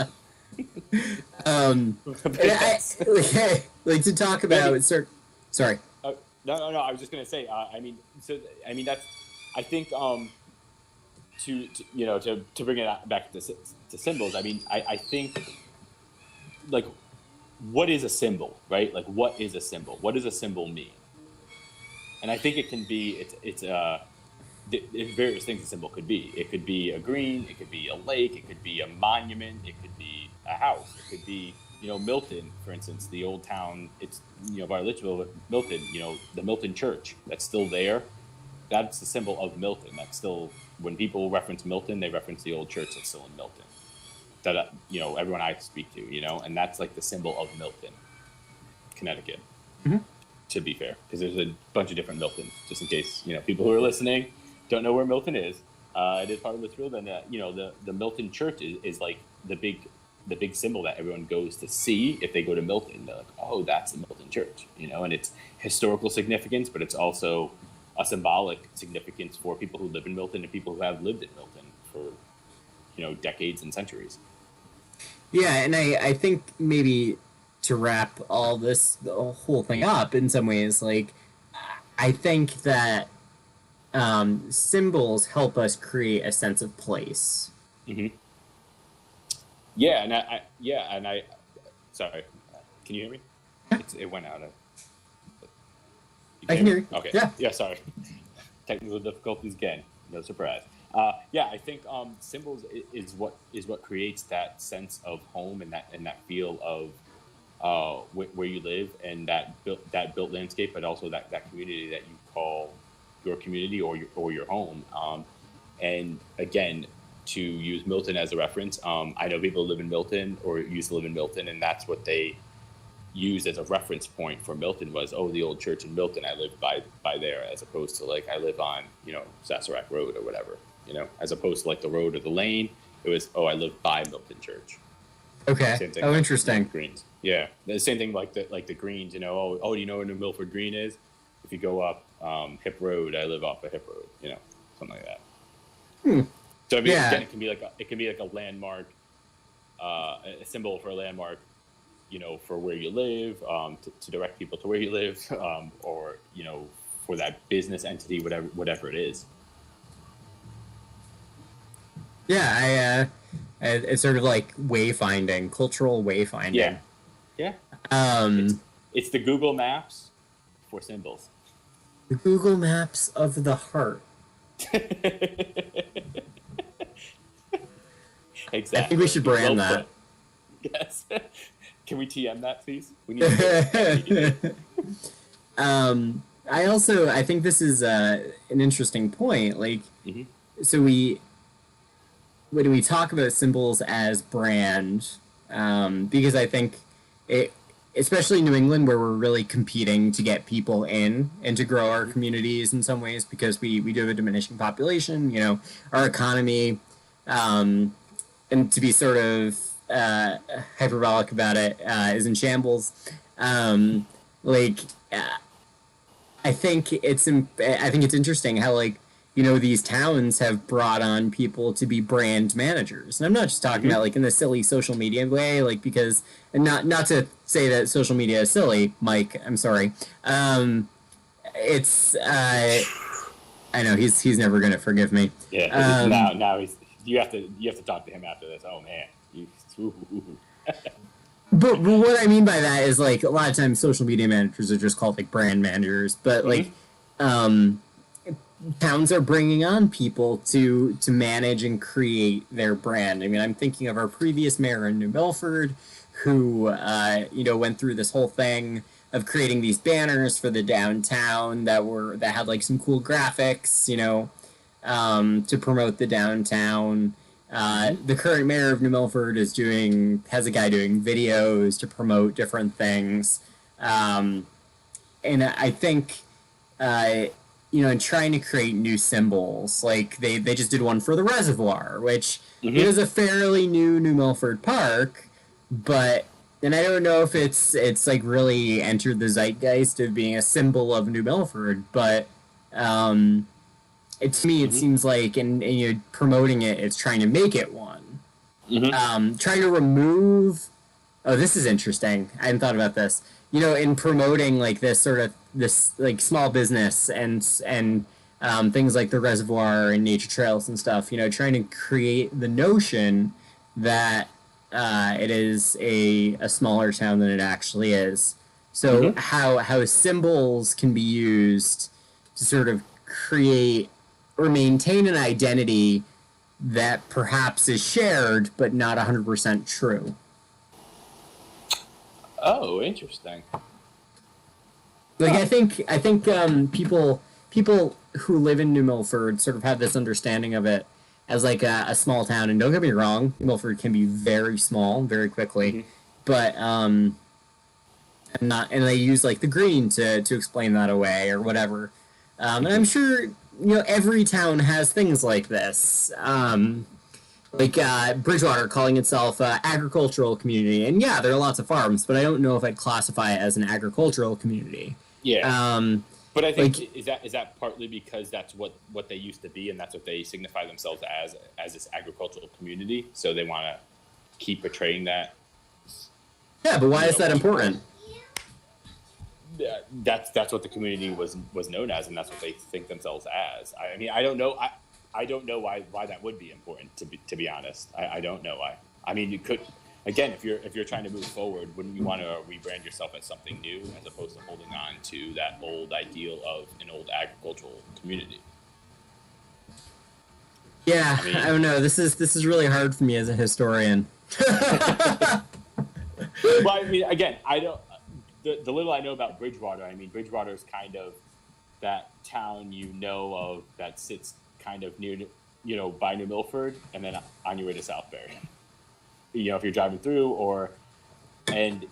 Like to talk about. Sorry. No. I was just gonna say. That's. I think to bring it back to symbols. I think, like, what is a symbol, right? Like, what is a symbol? What does a symbol mean? And I think it can be it's various things a symbol could be. It could be a green. It could be a lake. It could be a monument. It could be a house. It could be, Milton, for instance, the old town. It's, by Litchfield, Milton. The Milton Church that's still there. That's the symbol of Milton. That's still, when people reference Milton, they reference the old church that's still in Milton. That everyone I speak to, and that's like the symbol of Milton, Connecticut. Mm-hmm. To be fair, because there's a bunch of different Miltons. Just in case people who are listening don't know where Milton is. It is part of Litchfield, and the Milton Church is like the big symbol that everyone goes to see if they go to Milton. They're like, oh, that's the Milton Church, and it's historical significance, but it's also a symbolic significance for people who live in Milton and people who have lived in Milton for decades and centuries. Yeah, and I think maybe to wrap the whole thing up in some ways, like, I think that symbols help us create a sense of place. Mm-hmm. Yeah, and I sorry, can you hear me? Yeah. It went out. I can hear you. Okay. Yeah. Sorry. Technical difficulties again. No surprise. I think symbols is what creates that sense of home and that feel of where you live, and that built landscape, but also that community that you call your community or your home. And again, to use Milton as a reference, I know people live in Milton or used to live in Milton, and that's what they used as a reference point for Milton was, the old church in Milton, I live by there, as opposed to like I live on Saserac Road or whatever, as opposed to like the road or the lane. It was, I live by Milton Church. Okay. Same thing, Interesting. Greens. Yeah. The same thing like the Greens, do you know where New Milford Green is? If you go up Hip Road, I live off of Hip Road, something like that. So again, it can be like a landmark, a symbol for a landmark, for where you live, to direct people to where you live, or for that business entity, whatever it is. Yeah, it's sort of like wayfinding, cultural wayfinding. Yeah. It's the Google Maps for symbols. The Google Maps of the heart. Exactly. I think we should brand that. Yes. Can we TM that, please? We need to I think this is an interesting point. Like, So when we talk about symbols as brand, because I think it, especially in New England, where we're really competing to get people in and to grow our communities in some ways, because we do have a diminishing population, our economy, and to be sort of hyperbolic about it, is in shambles. I think it's interesting how, like, these towns have brought on people to be brand managers. And I'm not just talking about like in the silly social media way, like because, and not to say that social media is silly, Mike, I'm sorry. It's, I know he's never going to forgive me. Yeah. Now you have to talk to him after this. Oh man. But what I mean by that is like a lot of times social media managers are just called like brand managers, but like, towns are bringing on people to manage and create their brand. I mean, I'm thinking of our previous mayor in New Milford, who went through this whole thing of creating these banners for the downtown that had like some cool graphics, to promote the downtown. The current mayor of New Milford has a guy doing videos to promote different things, and I think. And trying to create new symbols. Like they just did one for the reservoir, which is a fairly new New Milford park, and I don't know if it's like really entered the zeitgeist of being a symbol of New Milford, but to me it seems like in promoting it, it's trying to make it one. Trying to remove. Oh, this is interesting. I hadn't thought about this. In promoting like this like small business and things like the reservoir and nature trails and stuff, trying to create the notion that it is a smaller town than it actually is. So how symbols can be used to sort of create or maintain an identity that perhaps is shared but not 100% true. Oh, interesting. Like I think people who live in New Milford sort of have this understanding of it as like a small town, and don't get me wrong, New Milford can be very small very quickly, but and they use like the green to explain that away or whatever, and I'm sure every town has things like this. Like Bridgewater calling itself an agricultural community, and yeah, there are lots of farms, but I don't know if I'd classify it as an agricultural community. Yeah, but I think is that partly because that's what they used to be, and that's what they signify themselves as this agricultural community. So they want to keep portraying that. Yeah, but why is that important? That's what the community was known as, and that's what they think themselves as. I mean, I don't know. I don't know why that would be important. To be honest, I don't know why. I mean, you could, again, if you're trying to move forward, wouldn't you want to rebrand yourself as something new as opposed to holding on to that old ideal of an old agricultural community? Yeah, I don't know. This is really hard for me as a historian. Well, I mean, again, I don't. The little I know about Bridgewater, I mean, Bridgewater is kind of that town of that sits kind of near, by New Milford, and then on your way to Southbury. If you're driving through, and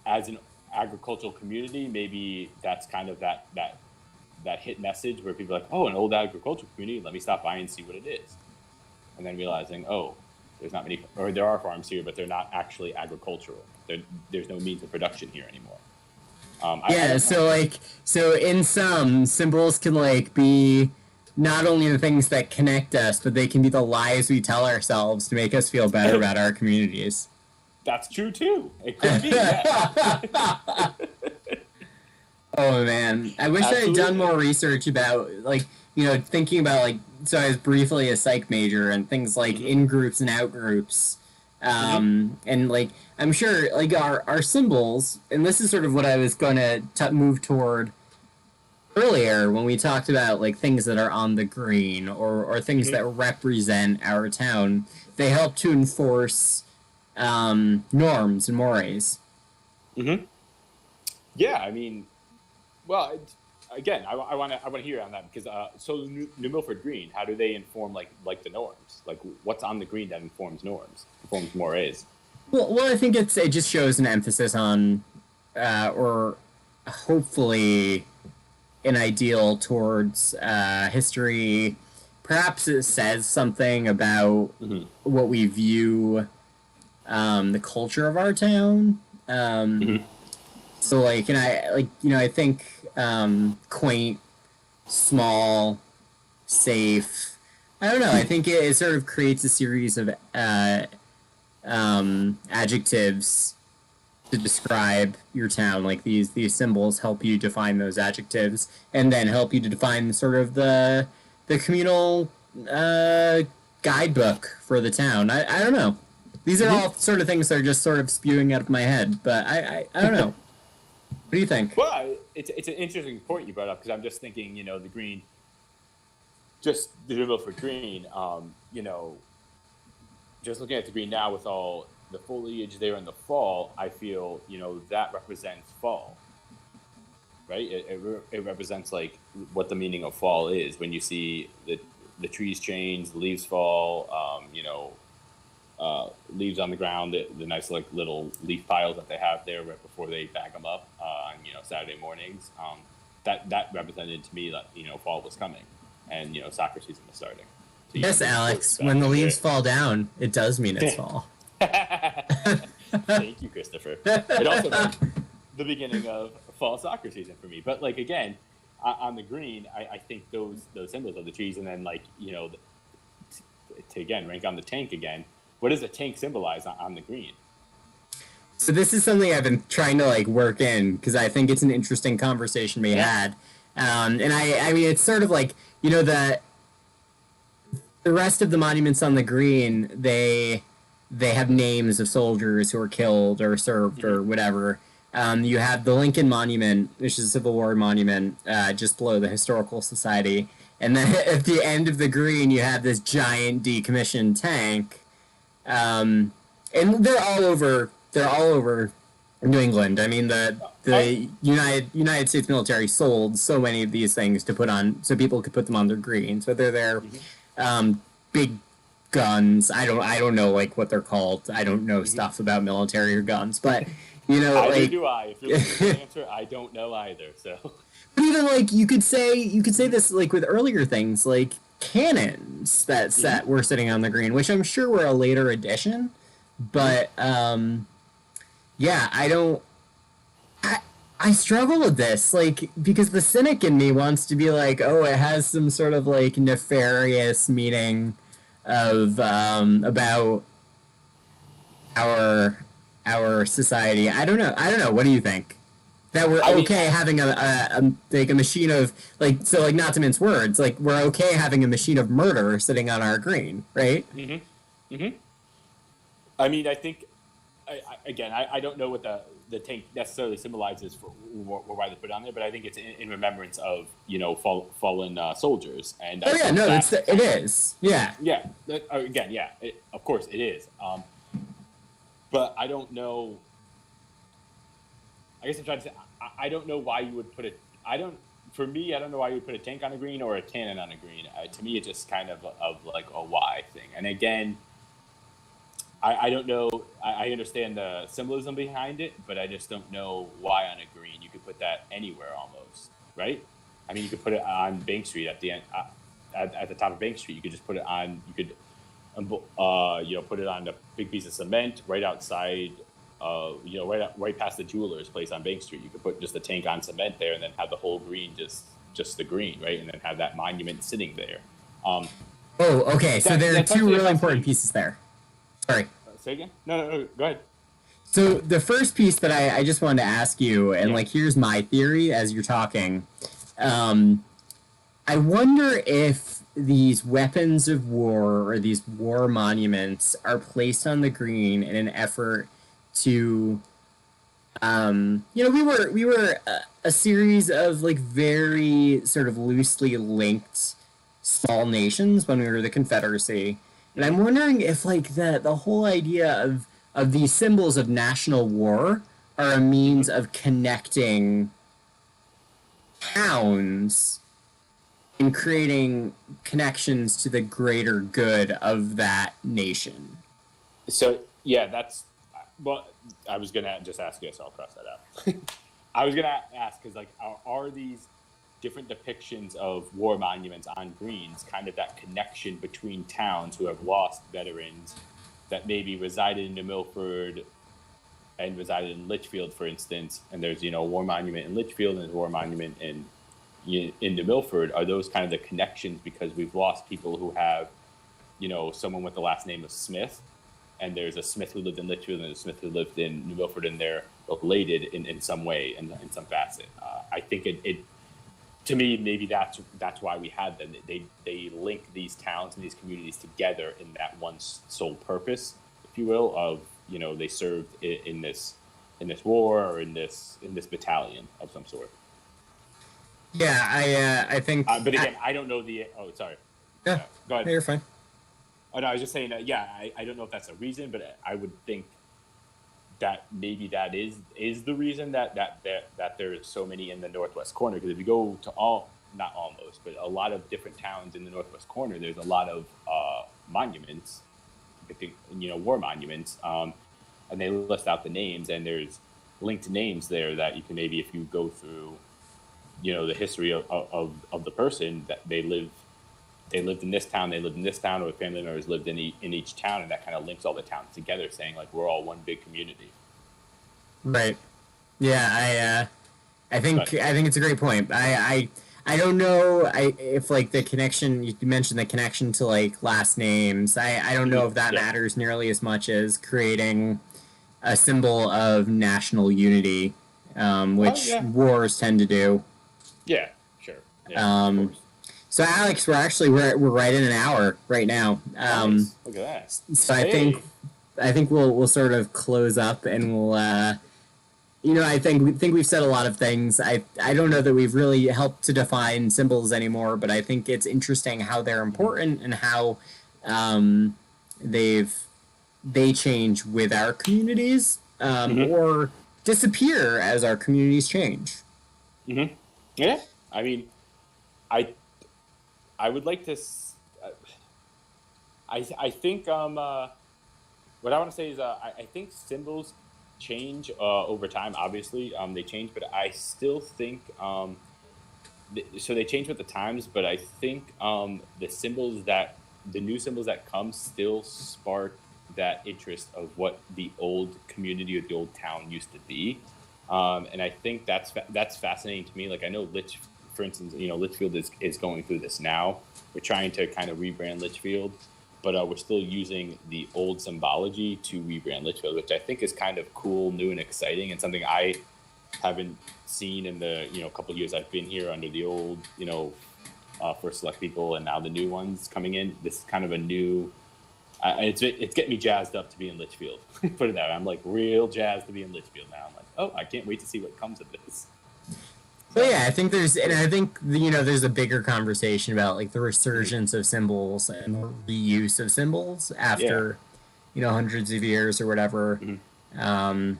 as an agricultural community, maybe that's kind of that hit message where people are like, oh, an old agricultural community, let me stop by and see what it is. And then realizing, oh, there's not many, or there are farms here, but they're not actually agricultural. There's no means of production here anymore. So in some, symbols can like be not only the things that connect us, but they can be the lies we tell ourselves to make us feel better about our communities. That's true too. It could be. Yeah. Oh man, I wish I had done more research about thinking about so I was briefly a psych major and things like in groups and out groups. And I'm sure our symbols, and this is sort of what I was going to move toward earlier when we talked about things that are on the green or things that represent our town. They help to enforce norms and mores. Yeah, I mean, well, again, I want to hear on that because so New Milford Green, how do they inform like the norms? Like what's on the green that informs mores? Well, I think it just shows an emphasis on, or hopefully, an ideal towards history. Perhaps it says something about what we view the culture of our town. So I think quaint, small, safe. I don't know. I think it sort of creates a series of adjectives to describe your town. Like these symbols help you define those adjectives, and then help you to define sort of the communal guidebook for the town. I don't know. These are all sort of things that are just sort of spewing out of my head, but I don't know. What do you think? Well, it's an interesting point you brought up, because I'm just thinking, the green, just the symbol for green, just looking at the green now with all the foliage there in the fall, I feel, that represents fall, right? It represents like what the meaning of fall is when you see the trees change, the leaves fall, leaves on the ground, the nice like little leaf piles that they have there right before they bag them up on Saturday mornings. That represented to me that fall was coming, and soccer season was starting. So, yes, Alex. When the leaves fall down, it does mean it's fall. Thank you, Christopher. It also meant the beginning of fall soccer season for me. But like again, on the green, I think those symbols of the trees, and then like to again rank on the tank again. What does a tank symbolize on the green? So this is something I've been trying to like work in, because I think it's an interesting conversation we had. And I mean, it's sort of like, the rest of the monuments on the green, they have names of soldiers who were killed or served or whatever. You have the Lincoln Monument, which is a Civil War monument, just below the Historical Society. And then at the end of the green, you have this giant decommissioned tank. And they're all over New England. I mean, the United States military sold so many of these things to put on, so people could put them on their greens. Whether they're big guns, I don't know like what they're called. I don't know stuff about military or guns, but Neither like, do I. If you're looking for the answer, I don't know either. So, but even like you could say this like with earlier things like cannons that were sitting on the green, which I'm sure were a later addition, but yeah, I struggle with this, like, because the cynic in me wants to be like, oh, it has some sort of like nefarious meaning of about our society. I don't know. What do you think? That we're okay having a machine of like, so like, not to mince words, like we're okay having a machine of murder sitting on our green, right? I mean, I think I don't know what the tank necessarily symbolizes for why they put it on there, but I think it's in remembrance of fallen soldiers. And it is. Of course it is. But I don't know. I guess I'm trying to say, I don't know why you would put it. For me, I don't know why you would put a tank on a green or a cannon on a green. To me, it's just kind of like a why thing. And again, I don't know. I understand the symbolism behind it, but I just don't know why on a green. You could put that anywhere almost, right? I mean, you could put it on Bank Street at the end, at the top of Bank Street. You could just put it on. You could, put it on a big piece of cement right outside. Right past the jeweler's place on Bank Street. You could put just a tank on cement there, and then have the whole green just the green, right? And then have that monument sitting there. Okay. So there are two really important pieces there. Sorry. Say again? No. Go ahead. So the first piece that I just wanted to ask you, and like, here's my theory as you're talking. I wonder if these weapons of war or these war monuments are placed on the green in an effort to, we were a series of like very sort of loosely linked small nations when we were the Confederacy. And I'm wondering if like the whole idea of these symbols of national war are a means of connecting towns and creating connections to the greater good of that nation. So yeah, well, I was gonna just ask you, so I'll cross that out. I was gonna ask because like, are these different depictions of war monuments on greens kind of that connection between towns who have lost veterans that maybe resided in New Milford and resided in Litchfield, for instance, and there's a war monument in Litchfield and there's a war monument in in New Milford, are those kind of the connections, because we've lost people who have, someone with the last name of Smith, and there's a Smith who lived in Litchfield and a Smith who lived in New Milford, and they're related in some way, in some facet. I think it to me, maybe that's why we had them. They link these towns and these communities together in that one sole purpose, if you will, of they served in this war, or in this battalion of some sort. Yeah, I think. But again, I don't know the. Oh, sorry. Yeah, go ahead. No, you're fine. Oh no, I was just saying. I don't know if that's a reason, but I would think that maybe that is the reason that there's so many in the northwest corner. Because if you go to not almost, but a lot of different towns in the northwest corner, there's a lot of monuments, war monuments, and they list out the names, and there's linked names there that you can maybe, if you go through, the history of the person, that they lived in this town, or family members lived in each town, and that kind of links all the towns together, saying like we're all one big community. Right. Yeah, I think it's a great point. I don't know if like the connection, you mentioned the connection to like last names. I don't know if that matters nearly as much as creating a symbol of national unity, which wars tend to do. Yeah, sure. Yeah, so Alex, we're right in an hour right now. Nice. Look at that. So I think we'll sort of close up, and we'll I think we've said a lot of things. I don't know that we've really helped to define symbols anymore, but I think it's interesting how they're important and how they change with our communities, or disappear as our communities change. Mm-hmm. Yeah, I mean, I would like to. I think what I want to say is I think symbols change over time. Obviously, they change, but I still think so they change with the times. But I think the new symbols that come still spark that interest of what the old community or the old town used to be, and I think that's fascinating to me. Like I know for instance, Litchfield is going through this now. We're trying to kind of rebrand Litchfield, but we're still using the old symbology to rebrand Litchfield, which I think is kind of cool, new, and exciting, and something I haven't seen in the couple of years I've been here under the old First Select people, and now the new ones coming in. This is kind of a new. It's getting me jazzed up to be in Litchfield. Put it that way. I'm like real jazzed to be in Litchfield now. I'm like, oh, I can't wait to see what comes of this. So yeah, I think there's a bigger conversation about like the resurgence of symbols and the reuse of symbols after hundreds of years or whatever. Mm-hmm.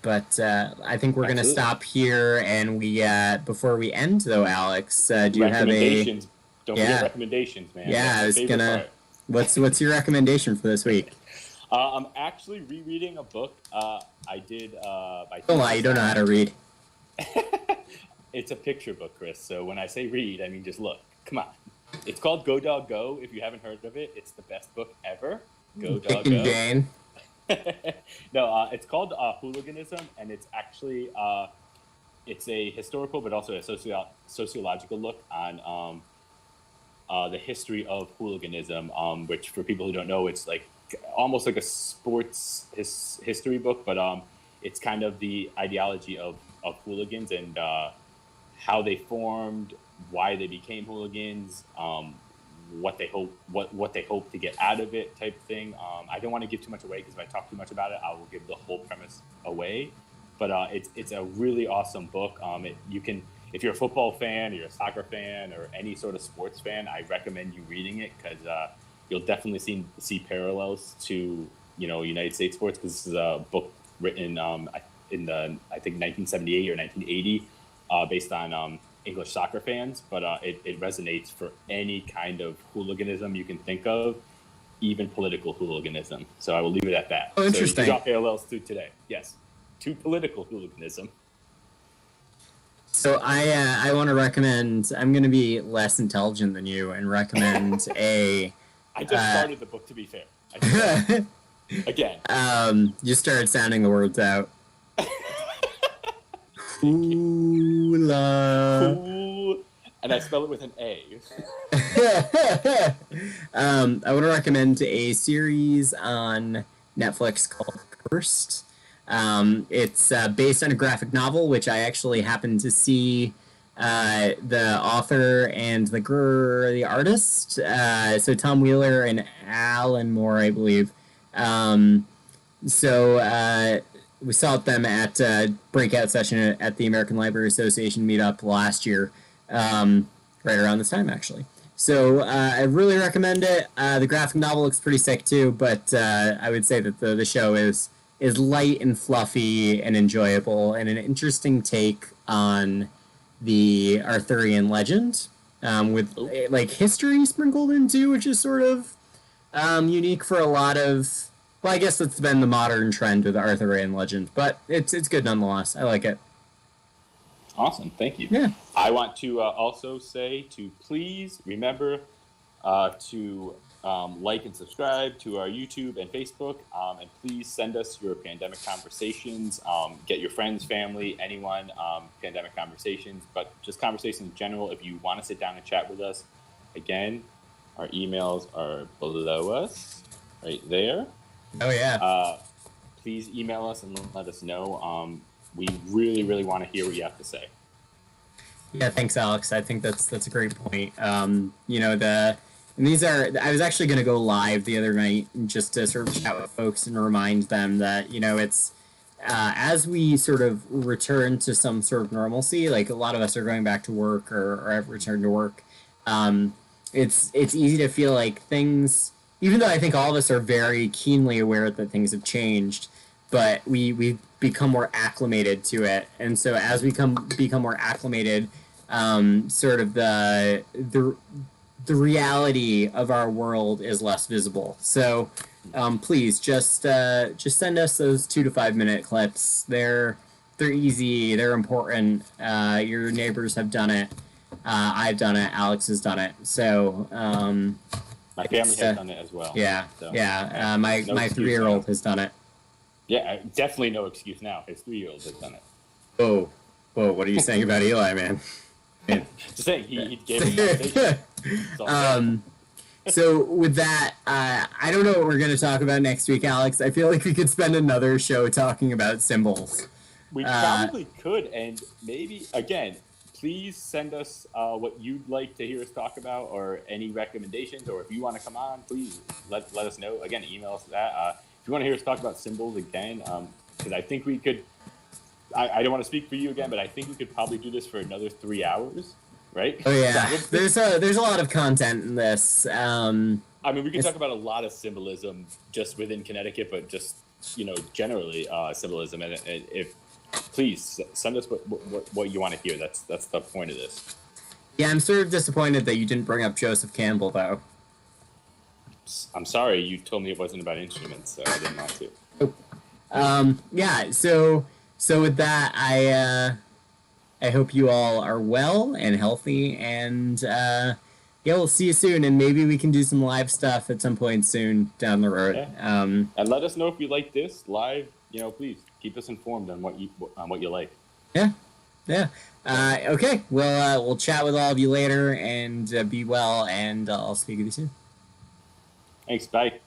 But I think we're going to stop here, and we before we end though, Alex, do you have a Don't forget recommendations, man. Yeah, I was gonna. What's your recommendation for this week? I'm actually rereading a book I did. Don't lie, you don't know how to read. It's a picture book, Chris. So when I say read, I mean just look. Come on. It's called Go Dog Go. If you haven't heard of it, it's the best book ever. Go Dog Go. Jane. No, it's called Hooliganism, and it's actually it's a historical but also a sociological look on the history of hooliganism, which for people who don't know, it's like almost like a sports history book, but it's kind of the ideology of hooligans and how they formed, why they became hooligans, what they hope to get out of it, type thing. I don't want to give too much away, because if I talk too much about it, I will give the whole premise away. But it's a really awesome book. You can, if you're a football fan or you're a soccer fan or any sort of sports fan, I recommend you reading it, because you'll definitely see parallels to United States sports, because this is a book written in the I think 1978 or 1980, based on English soccer fans, but it resonates for any kind of hooliganism you can think of, even political hooliganism. So I will leave it at that. Oh, interesting. So you draw parallels to today. Yes, to political hooliganism. So I want to recommend. I'm going to be less intelligent than you and recommend a. I just started the book, to be fair. Again. You started sounding the words out. Coola. Cool. And I spell it with an A. I want to recommend a series on Netflix called Cursed. It's based on a graphic novel, which I actually happened to see the author and the artist. So Tom Wheeler and Alan Moore, I believe. We saw them at a breakout session at the American Library Association meetup last year, right around this time, actually. So I really recommend it. The graphic novel looks pretty sick too, but I would say that the show is light and fluffy and enjoyable and an interesting take on the Arthurian legend, with like history sprinkled into, which is sort of unique for a lot of. Well, I guess that's been the modern trend with the Arthurian legend, but it's good nonetheless. I like it. Awesome, thank you. Yeah. I want to also say to please remember to like and subscribe to our YouTube and Facebook, and please send us your pandemic conversations. Get your friends, family, anyone, pandemic conversations, but just conversations in general. If you want to sit down and chat with us, again, our emails are below us, right there. Oh yeah. Please email us and let us know. We really, really want to hear what you have to say. Yeah, thanks, Alex. I think that's a great point. And these are. I was actually going to go live the other night just to sort of chat with folks and remind them that it's as we sort of return to some sort of normalcy. Like a lot of us are going back to work or have returned to work. It's easy to feel like things. Even though I think all of us are very keenly aware that things have changed, but we've become more acclimated to it, and so as we become more acclimated, sort of the reality of our world is less visible. So please just send us those 2 to 5 minute clips. They're easy. They're important. Your neighbors have done it. I've done it. Alex has done it. So. My family has done it as well. Yeah, so, yeah. My 3-year-old has done it. Yeah, definitely no excuse now. His 3-year-old has done it. Whoa, what are you saying about Eli, man? Just saying, he gave it So with that, I don't know what we're going to talk about next week, Alex. I feel like we could spend another show talking about cymbals. We probably could, and maybe, again, please send us what you'd like to hear us talk about, or any recommendations, or if you want to come on, please let us know. Again, email us that. If you want to hear us talk about cymbals again, because I think we could, I don't want to speak for you again, but I think we could probably do this for another 3 hours, right? Oh yeah, there's a lot of content in this. I mean, we could talk about a lot of symbolism just within Connecticut, but just, generally symbolism, and if please send us what you want to hear. That's the point of this. Yeah, I'm sort of disappointed that you didn't bring up Joseph Campbell, though. I'm sorry, you told me it wasn't about instruments, so I didn't want to. Yeah, so with that, I hope you all are well and healthy, and we'll see you soon, and maybe we can do some live stuff at some point soon down the road. Yeah. And let us know if you like this live. Please keep us informed on what you like. Yeah. Okay. Well, we'll chat with all of you later, and be well, and I'll speak with you soon. Thanks. Bye.